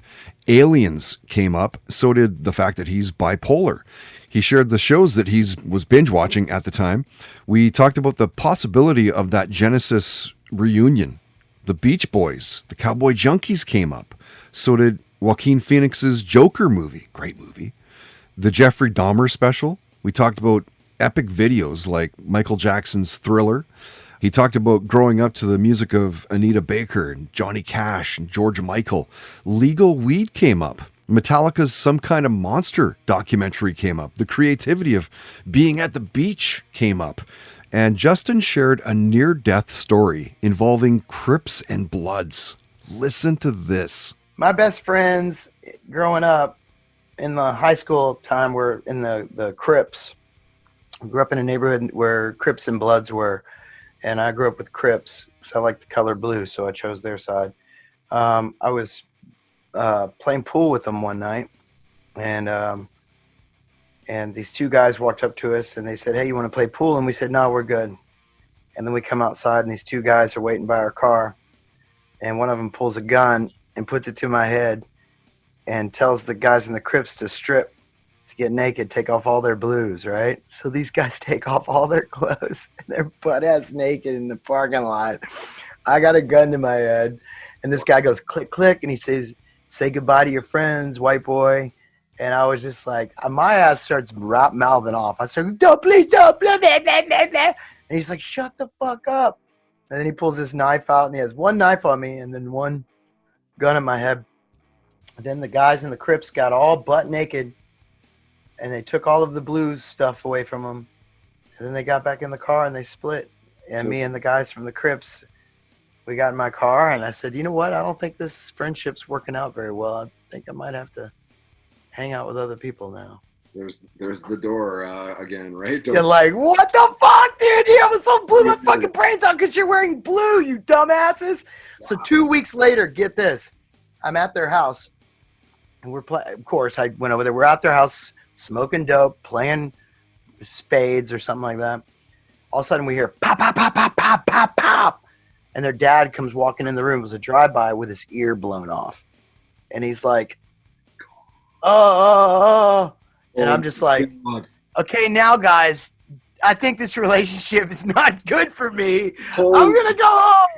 Aliens came up, so did the fact that he's bipolar. He shared the shows that he was binge watching at the time. We talked about the possibility of that Genesis reunion. The Beach Boys, the Cowboy Junkies came up. So did Joaquin Phoenix's Joker movie, great movie. The Jeffrey Dahmer special. We talked about epic videos like Michael Jackson's Thriller. He talked about growing up to the music of Anita Baker and Johnny Cash and George Michael. Legal Weed came up. Metallica's Some Kind of Monster documentary came up. The creativity of being at the beach came up. And Justin shared a near-death story involving Crips and Bloods. Listen to this. My best friends growing up in the high school time were in the Crips. I grew up in a neighborhood where Crips and Bloods were. And I grew up with Crips because I like the color blue, so I chose their side. I was playing pool with them one night, and these two guys walked up to us, and they said, "Hey, you want to play pool?" And we said, "No, we're good." And then we come outside, and these two guys are waiting by our car, and one of them pulls a gun and puts it to my head and tells the guys in the Crips to strip, to get naked, take off all their blues, right? So these guys take off all their clothes and they're butt-ass naked in the parking lot. I got a gun to my head, and this guy goes click, click, and he says, "Say goodbye to your friends, white boy." And I was just like, my ass starts mouthing off. I said, "No, please don't, blah, blah, blah, blah, blah." And he's like, "Shut the fuck up." And then he pulls this knife out, and he has one knife on me and then one gun in my head. And then the guys in the Crips got all butt naked, and they took all of the blues stuff away from them. And then they got back in the car and they split. And me and the guys from the Crips, we got in my car, and I said, "You know what? I don't think this friendship's working out very well. I think I might have to hang out with other people now." There's the door again, right? You're like, "What the fuck, dude? You almost blew my fucking brains out because you're wearing blue, you dumbasses." Wow. So 2 weeks later, get this. I'm at their house, and we're playing. Of course, I went over there. We're at their house, smoking dope, playing spades or something like that. All of a sudden we hear pop, pop, pop, pop, pop, pop, pop. And their dad comes walking in the room. It was a drive-by with his ear blown off. And he's like, oh. And I'm just like, okay, now guys, I think this relationship is not good for me. I'm going to go home.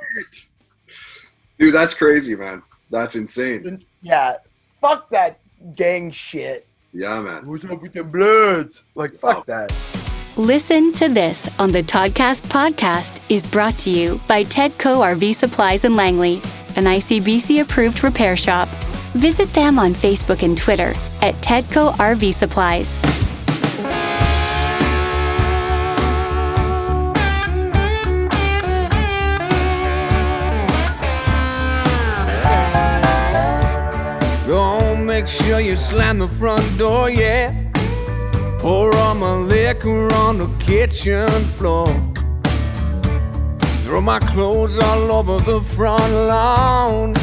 Dude, that's crazy, man. That's insane. Yeah. Fuck that gang shit. Yeah, man. What's up with the Bloods? Like, fuck that. Listen to This on the Toddcast podcast is brought to you by Tedco RV Supplies in Langley, an ICBC-approved repair shop. Visit them on Facebook and Twitter at Tedco RV Supplies. Make sure you slam the front door, yeah. Pour all my liquor on the kitchen floor. Throw my clothes all over the front lawn.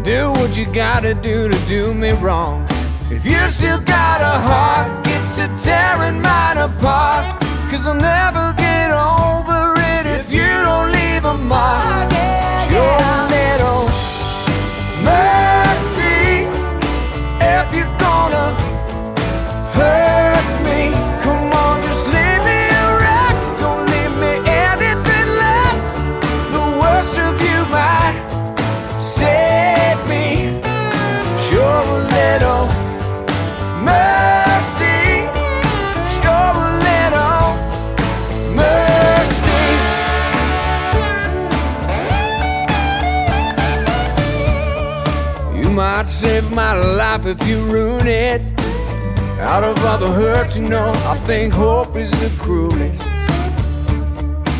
Do what you gotta do to do me wrong. If you still got a heart, get to tearing mine apart. 'Cause I'll never get over it if you don't leave a mark. Your little mercy. If you're gonna hurt me, come on, just leave me a wreck. Don't leave me anything less. The worst of you might save me. Show a little mercy. save my life if you ruin it. Out of all the hurt, you know, I think hope is the cruelest.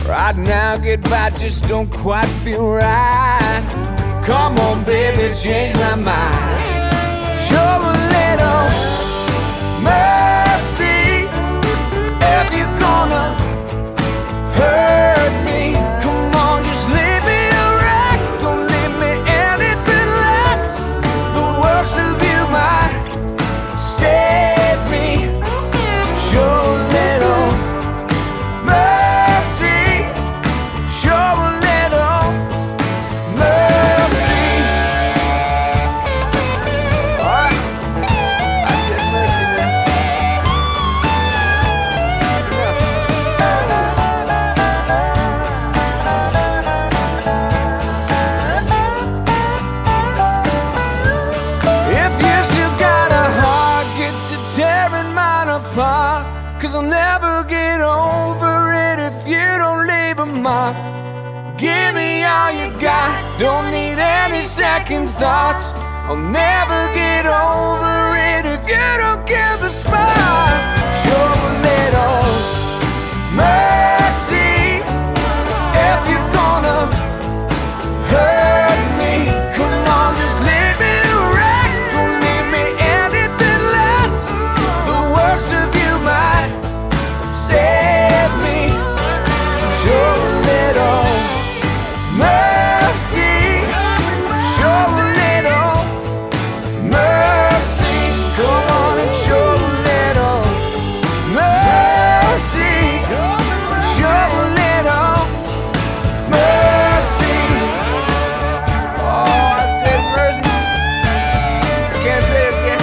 Right now, goodbye just don't quite feel right. Come on, baby, change my mind. Show a little mercy if you're gonna hurt me. Come on, just leave me a wreck. Don't leave me anything less. The worst of you might save me. Show a little mercy. Show a little mercy. All right, I said mercy, man. If you still got a heart, get to tearing mine apart. 'Cause I'll never get over it if you don't leave a mark. Give me all you got, don't need any second thoughts. I'll never get over it if you don't give a spark. Show a little mercy if you're gonna hurt me. Come on, just leave me a wreck. Don't leave me anything less. The worst of you might save me. Show a little mercy. Show a little mercy. Come on and show a little mercy. Show a little mercy. Oh, I said mercy. I can't say it again.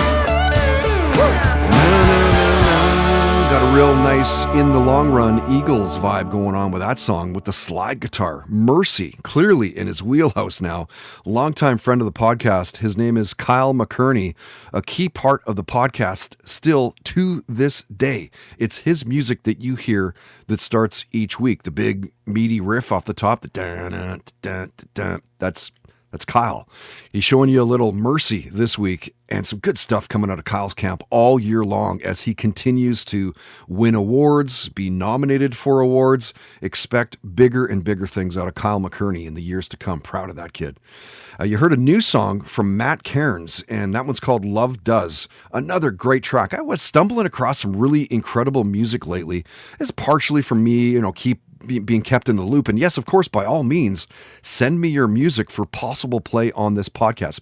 Got a real nice in the long run Eagles vibe going on with that song with the slide guitar. Mercy, clearly in his wheelhouse now. Longtime friend of the podcast. His name is Kyle McKerney, a key part of the podcast still to this day. It's his music that you hear that starts each week. The big meaty riff off the top. That's Kyle. He's showing you a little mercy this week and some good stuff coming out of Kyle's camp all year long as he continues to win awards, be nominated for awards. Expect bigger and bigger things out of Kyle McKerney in the years to come. Proud of that kid. You heard a new song from Matt Cairns, and that one's called Love Does. Another great track. I was stumbling across some really incredible music lately. It's partially from me, keep being kept in the loop. And yes, of course, by all means, send me your music for possible play on this podcast.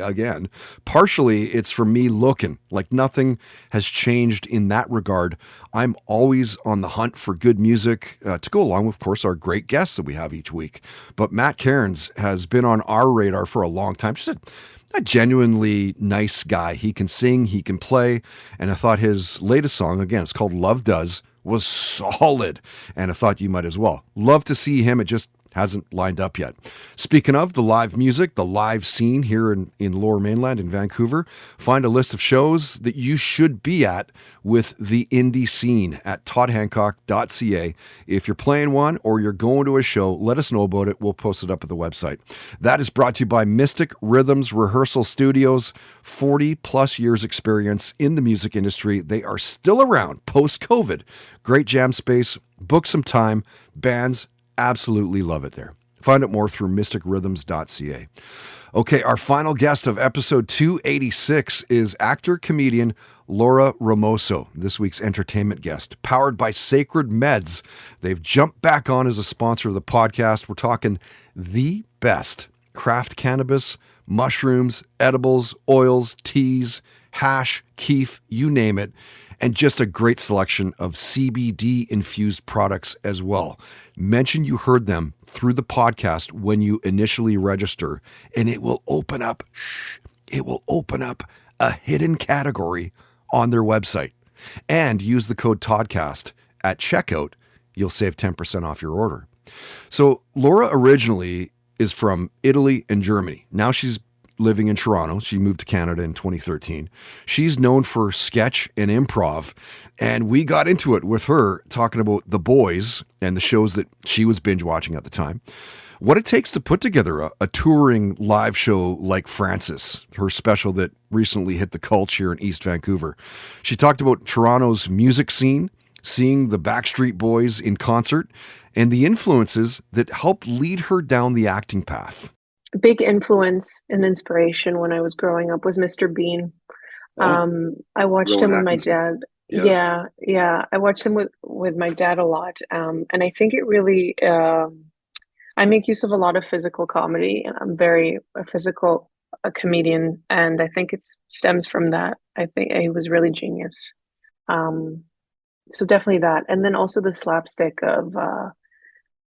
Again, partially it's for me looking like nothing has changed in that regard. I'm always on the hunt for good music to go along with, of course, our great guests that we have each week. But Matt Cairns has been on our radar for a long time. Just a genuinely nice guy. He can sing, he can play. And I thought his latest song, again, it's called Love Does, was solid, and I thought you might as well. Love to see him. It just hasn't lined up yet. Speaking of the live music, the live scene here in Lower Mainland in Vancouver, find a list of shows that you should be at with the indie scene at toddhancock.ca. If you're playing one or you're going to a show, let us know about it. We'll post it up at the website. That is brought to you by Mystic Rhythms Rehearsal Studios. 40 plus years experience in the music industry. They are still around post-COVID. Great jam space. Book some time. Bands absolutely love it there. Find out more through mysticrhythms.ca. Okay, our final guest of episode 286 is actor-comedian Laura Ramoso, this week's entertainment guest. Powered by Sacred Meds, they've jumped back on as a sponsor of the podcast. We're talking the best craft cannabis, mushrooms, edibles, oils, teas, hash, keef, you name it, and just a great selection of CBD-infused products as well. Mention you heard them through the podcast when you initially register, and it will open up a hidden category on their website. And use the code TODCAST at checkout. You'll save 10% off your order. So Laura originally is from Italy and Germany. Now she's living in Toronto. She moved to Canada in 2013. She's known for sketch and improv, and we got into it with her talking about The Boys and the shows that she was binge watching at the time. what it takes to put together a touring live show like Frances, her special that recently hit the Culture here in East Vancouver. She talked about Toronto's music scene, seeing the Backstreet Boys in concert, and the influences that helped lead her down the acting path. A big influence and inspiration when I was growing up was Mr. Bean. I watched him with my dad. Yeah. I watched him with my dad a lot. And I think it really, I make use of a lot of physical comedy, and I'm very a comedian. And I think it stems from that. I think he was really genius. So definitely that. And then also the slapstick of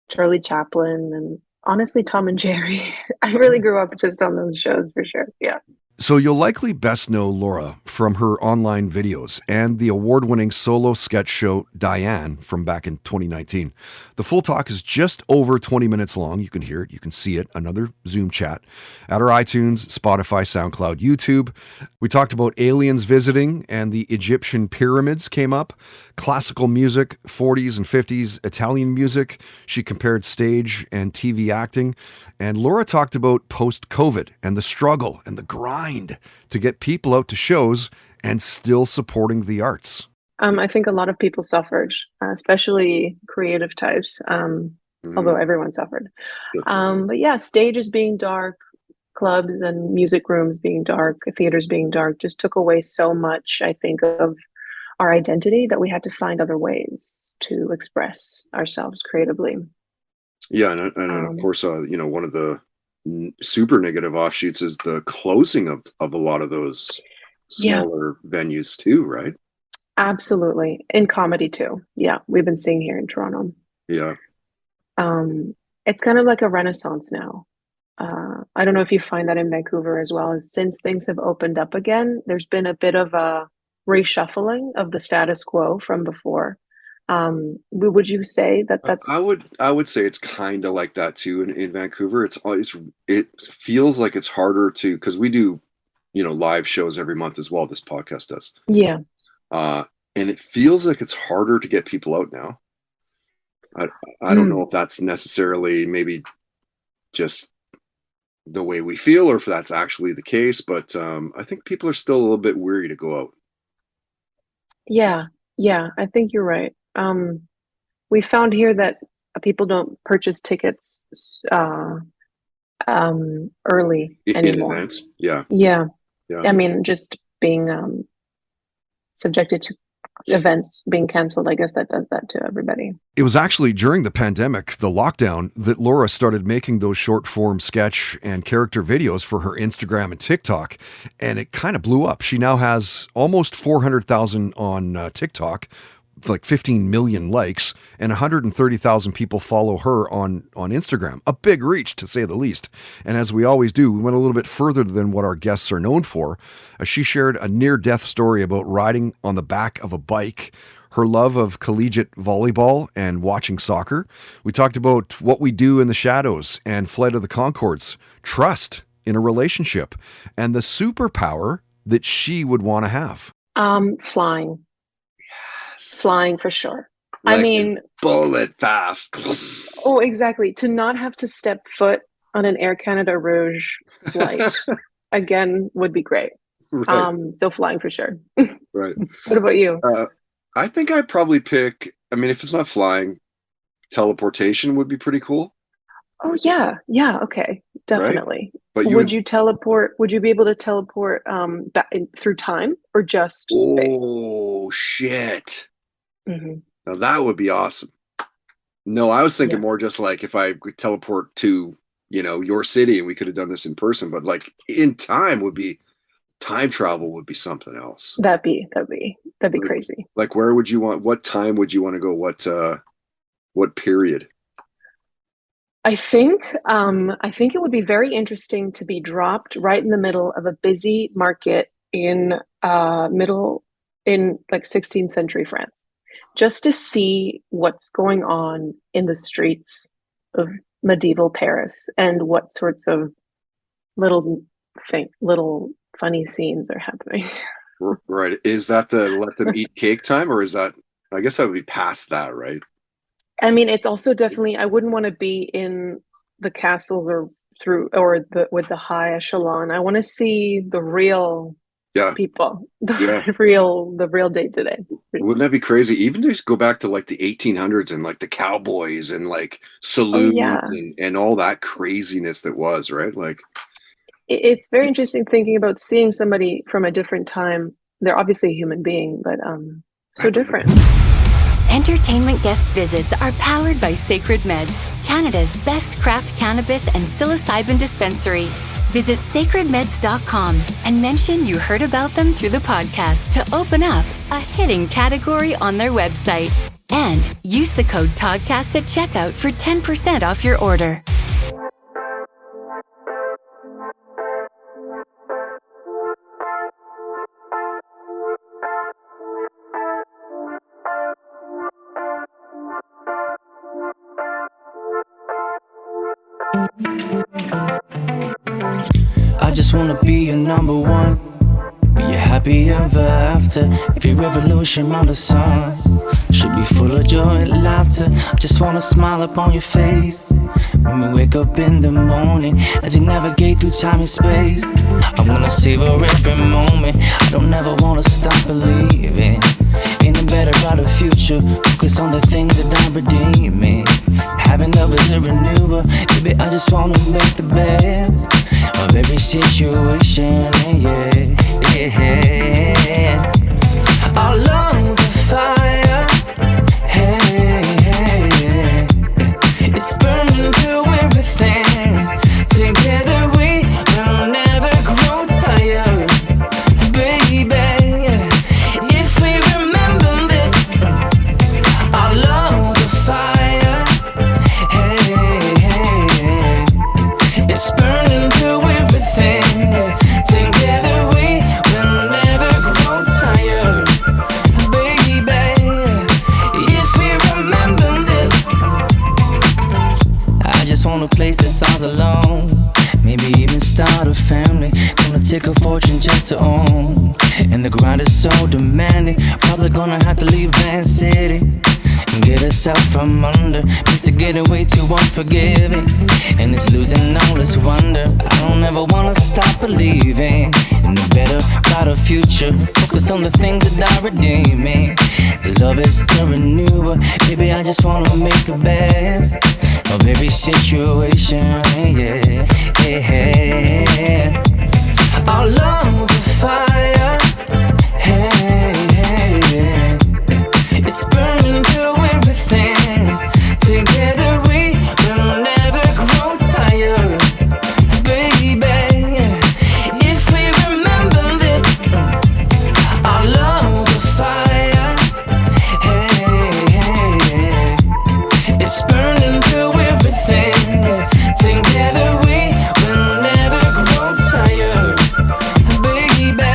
Charlie Chaplin and honestly, Tom and Jerry. I really grew up just on those shows for sure. Yeah. So you'll likely best know Laura from her online videos and the award-winning solo sketch show Diane from back in 2019. The full talk is just over 20 minutes long. You can hear it, you can see it, another Zoom chat at our iTunes, Spotify, SoundCloud, YouTube. We talked about aliens visiting and the Egyptian pyramids came up, classical music, 40s and 50s Italian music. She compared stage and TV acting. And Laura talked about post-COVID and the struggle and the grind to get people out to shows and still supporting the arts. I think a lot of people suffered, especially creative types, although everyone suffered. But yeah, stages being dark, clubs and music rooms being dark, theaters being dark, just took away so much, I think, of our identity that we had to find other ways to express ourselves creatively. Yeah, and of course, one of the super negative offshoots is the closing of a lot of those smaller venues too, right? Absolutely. In comedy too. Yeah, we've been seeing here in Toronto. Yeah. It's kind of like a renaissance now. I don't know if you find that in Vancouver as well. As since things have opened up again, there's been a bit of a reshuffling of the status quo from before. Would you say that that's? I would say it's kind of like that too in Vancouver. It feels like it's harder to, because we do, live shows every month as well. This podcast does. Yeah. And it feels like it's harder to get people out now. I don't know if that's necessarily maybe just the way we feel, or if that's actually the case, but I think people are still a little bit weary to go out. Yeah, I think you're right. We found here that people don't purchase tickets early anymore. In advance. Yeah. I mean, just being subjected to events being canceled, I guess that does that to everybody. It was actually during the pandemic, the lockdown, that Laura started making those short form sketch and character videos for her Instagram and TikTok, and it kind of blew up. She now has almost 400,000 on TikTok, like 15 million likes, and 130,000 people follow her on Instagram. A big reach, to say the least. And as we always do, we went a little bit further than what our guests are known for. She shared a near-death story about riding on the back of a bike, her love of collegiate volleyball and watching soccer. We talked about what we do in the shadows and Flight of the Conchords, trust in a relationship, and the superpower that she would want to have. Flying. Flying for sure. Like I mean, bullet fast. Oh, exactly. To not have to step foot on an Air Canada Rouge flight again would be great. Right. So flying for sure. Right. What about you? I think I'd probably pick, if it's not flying, teleportation would be pretty cool. Oh yeah. Okay. Definitely. Right? But would you teleport? Would you be able to teleport back through time or just space? Oh shit. Mm-hmm. Now that would be awesome. No, I was thinking more just like if I could teleport to, your city and we could have done this in person, but like in time travel would be something else. That'd be crazy. Like what time would you want to go? What period? I think it would be very interesting to be dropped right in the middle of a busy market in like 16th century France, just to see what's going on in the streets of medieval Paris and what sorts of little funny scenes are happening. Right. Is that the let them eat cake time, or is that? I guess that would be past that, right? I mean, it's also definitely, I wouldn't want to be in the castles or with the high echelon. I want to see the real people, the real day to day. Wouldn't that be crazy? Even to go back to like the 1800s and like the cowboys and like saloons and all that craziness that was, right? Like, it's very interesting thinking about seeing somebody from a different time. They're obviously a human being, but so different. Entertainment guest visits are powered by Sacred Meds, Canada's best craft cannabis and psilocybin dispensary. Visit sacredmeds.com and mention you heard about them through the podcast to open up a hidden category on their website. And use the code TODCAST at checkout for 10% off your order. I just wanna be your number one, be your happy ever after. Every revolution under the sun should be full of joy and laughter. I just wanna smile upon your face when we wake up in the morning, as we navigate through time and space. I wanna savor every moment. I don't ever wanna stop believing in a better, brighter future. Focus on the things that are redeeming. Having love is a renewer. Baby, I just wanna make the best of every situation. Yeah. Our lungs are fire. Hey. It's burning through everything. Together we will never grow tired, baby. If we remember this, our lungs are fire. Hey. It's burning through everything. Together we will never grow tired, baby. If we remember this. I just want a place that sounds alone. Maybe even start a family. Gonna take a fortune just to own. And the grind is so demanding. Probably gonna have to leave Van City and get us out from under. Things are getting way too unforgiving, and it's losing all its wonder. I don't ever wanna stop believing in a better, brighter future. Focus on the things that are redeeming. The love is a renewer. Baby, I just wanna make the best of every situation. Yeah. Our lungs are fire. Hey. It's burning through everything. Together we will never grow tired, baby. If we remember this, our lungs are fire. Hey. It's burning through everything. Together we will never grow tired, baby.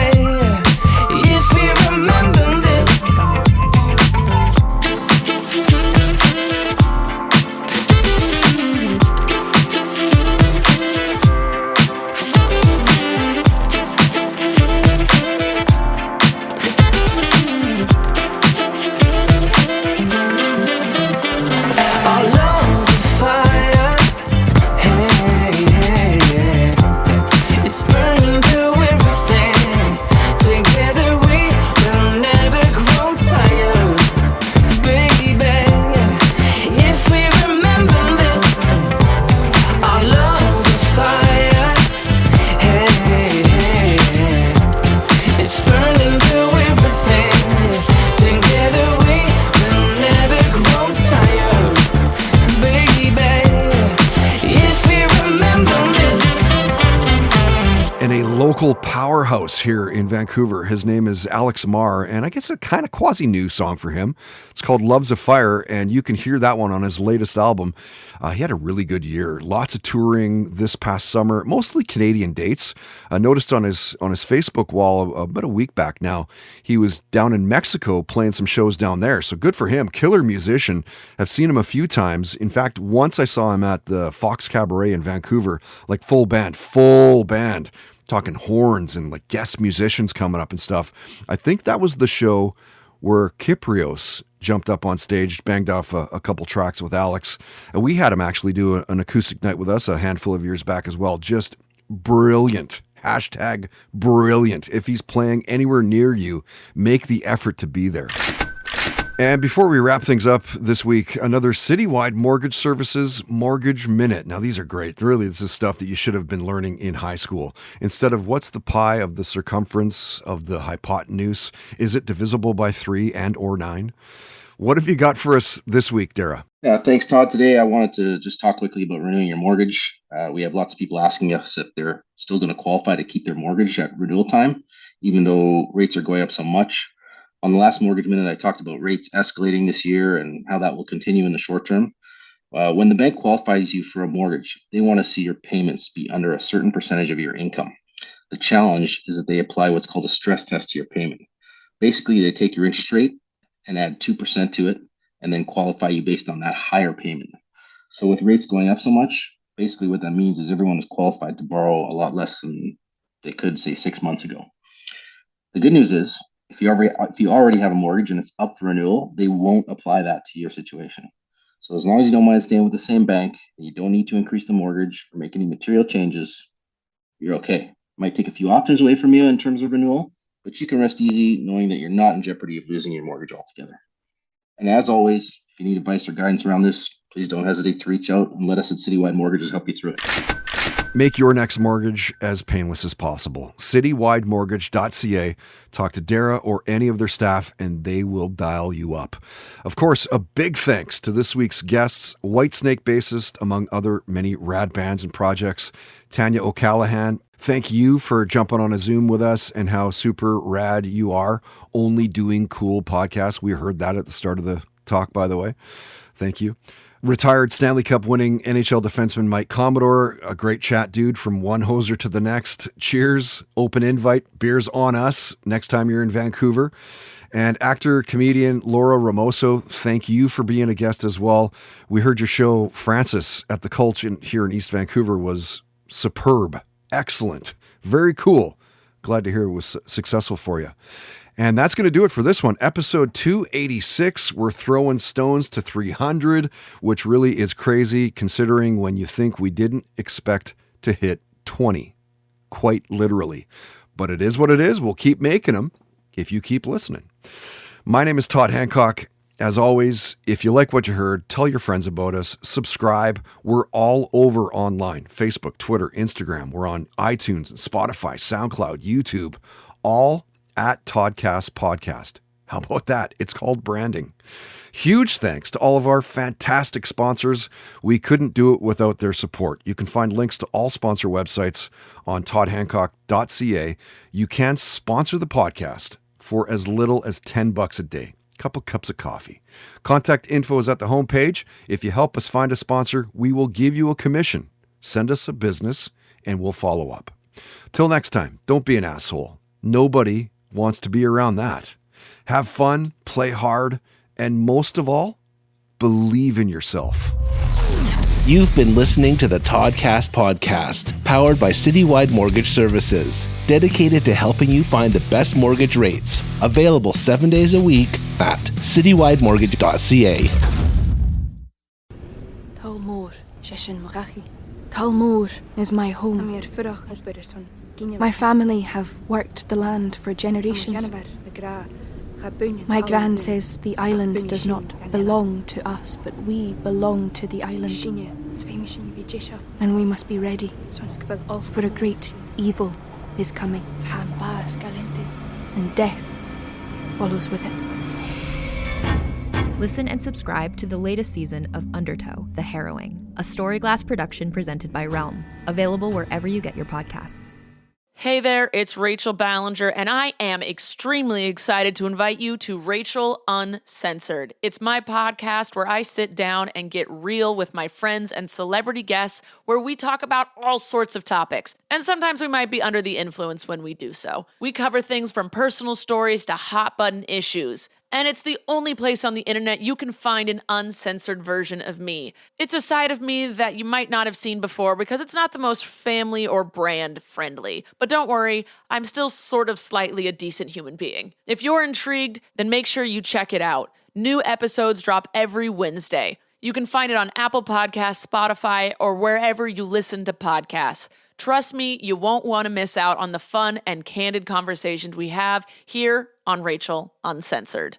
If we remember this. Our lungs are fire. Hey. It's burning through everything. Together we will never grow tired, baby. If we remember this, our lungs are fire. Hey. It's burning through everything. Together we will never grow tired, baby. If we remember this. And a local powerhouse here in Vancouver. His name is Alex Marr, and I guess a kind of quasi-new song for him. It's called Love's a Fire, and you can hear that one on his latest album. He had a really good year. Lots of touring this past summer, mostly Canadian dates. I noticed on his Facebook wall about a week back now, he was down in Mexico playing some shows down there. So good for him. Killer musician. I've seen him a few times. In fact, once I saw him at the Fox Cabaret in Vancouver, like full band. Talking horns and like guest musicians coming up and stuff. I think that was the show where Kyprios jumped up on stage, banged off a couple tracks with Alex. And we had him actually do an acoustic night with us a handful of years back as well. Just brilliant. Hashtag brilliant. If he's playing anywhere near you, make the effort to be there. And before we wrap things up this week, another Citywide Mortgage Services Mortgage Minute. Now, these are great. Really, this is stuff that you should have been learning in high school. Instead of what's the pi of the circumference of the hypotenuse, is it divisible by 3 and or 9? What have you got for us this week, Dara? Yeah, thanks, Todd. Today, I wanted to just talk quickly about renewing your mortgage. We have lots of people asking us if they're still going to qualify to keep their mortgage at renewal time, even though rates are going up so much. On the last Mortgage Minute, I talked about rates escalating this year and how that will continue in the short term. When the bank qualifies you for a mortgage, they want to see your payments be under a certain percentage of your income. The challenge is that they apply what's called a stress test to your payment. Basically, they take your interest rate and add 2% to it, and then qualify you based on that higher payment. So with rates going up so much, basically what that means is everyone is qualified to borrow a lot less than they could, say, 6 months ago. The good news is, if you already have a mortgage and it's up for renewal, they won't apply that to your situation. So as long as you don't mind staying with the same bank, and you don't need to increase the mortgage or make any material changes, you're okay. It might take a few options away from you in terms of renewal, but you can rest easy knowing that you're not in jeopardy of losing your mortgage altogether. And as always, if you need advice or guidance around this, please don't hesitate to reach out and let us at Citywide Mortgages help you through it. Make your next mortgage as painless as possible. Citywidemortgage.ca. Talk to Dara or any of their staff and they will dial you up. Of course, a big thanks to this week's guests, Whitesnake bassist, among other many rad bands and projects, Tanya O'Callahan. Thank you for jumping on a Zoom with us and how super rad you are, only doing cool podcasts. We heard that at the start of the talk, by the way. Thank you. Retired Stanley Cup winning NHL defenseman Mike Commodore, a great chat dude from one hoser to the next. Cheers, open invite, beers on us next time you're in Vancouver. And actor, comedian Laura Ramoso, thank you for being a guest as well. We heard your show, Francis, at the Culch here in East Vancouver was superb, excellent, very cool. Glad to hear it was successful for you. And that's going to do it for this one. Episode 286. We're throwing stones to 300, which really is crazy considering when you think we didn't expect to hit 20. Quite literally. But it is what it is. We'll keep making them if you keep listening. My name is Todd Hancock. As always, if you like what you heard, tell your friends about us. Subscribe. We're all over online. Facebook, Twitter, Instagram. We're on iTunes, Spotify, SoundCloud, YouTube. All at Toddcast Podcast. How about that? It's called branding. Huge thanks to all of our fantastic sponsors. We couldn't do it without their support. You can find links to all sponsor websites on toddhancock.ca. You can sponsor the podcast for as little as $10 a day. Couple cups of coffee. Contact info is at the homepage. If you help us find a sponsor, we will give you a commission. Send us a business and we'll follow up. Till next time, don't be an asshole. Nobody wants to be around that. Have fun, play hard, and most of all, believe in yourself. You've been listening to the Toddcast Podcast, powered by Citywide Mortgage Services, dedicated to helping you find the best mortgage rates. Available 7 days a week at citywidemortgage.ca. Talmor, Sheshin Morachi. Talmor is my home. My family have worked the land for generations. My gran says the island does not belong to us, but we belong to the island. And we must be ready, for a great evil is coming, and death follows with it. Listen and subscribe to the latest season of Undertow, The Harrowing, a Storyglass production presented by Realm, available wherever you get your podcasts. Hey there, it's Rachel Ballinger, and I am extremely excited to invite you to Rachel Uncensored. It's my podcast where I sit down and get real with my friends and celebrity guests, where we talk about all sorts of topics. And sometimes we might be under the influence when we do so. We cover things from personal stories to hot button issues. And it's the only place on the internet you can find an uncensored version of me. It's a side of me that you might not have seen before because it's not the most family or brand friendly. But don't worry, I'm still sort of slightly a decent human being. If you're intrigued, then make sure you check it out. New episodes drop every Wednesday. You can find it on Apple Podcasts, Spotify, or wherever you listen to podcasts. Trust me, you won't want to miss out on the fun and candid conversations we have here on Rachel Uncensored.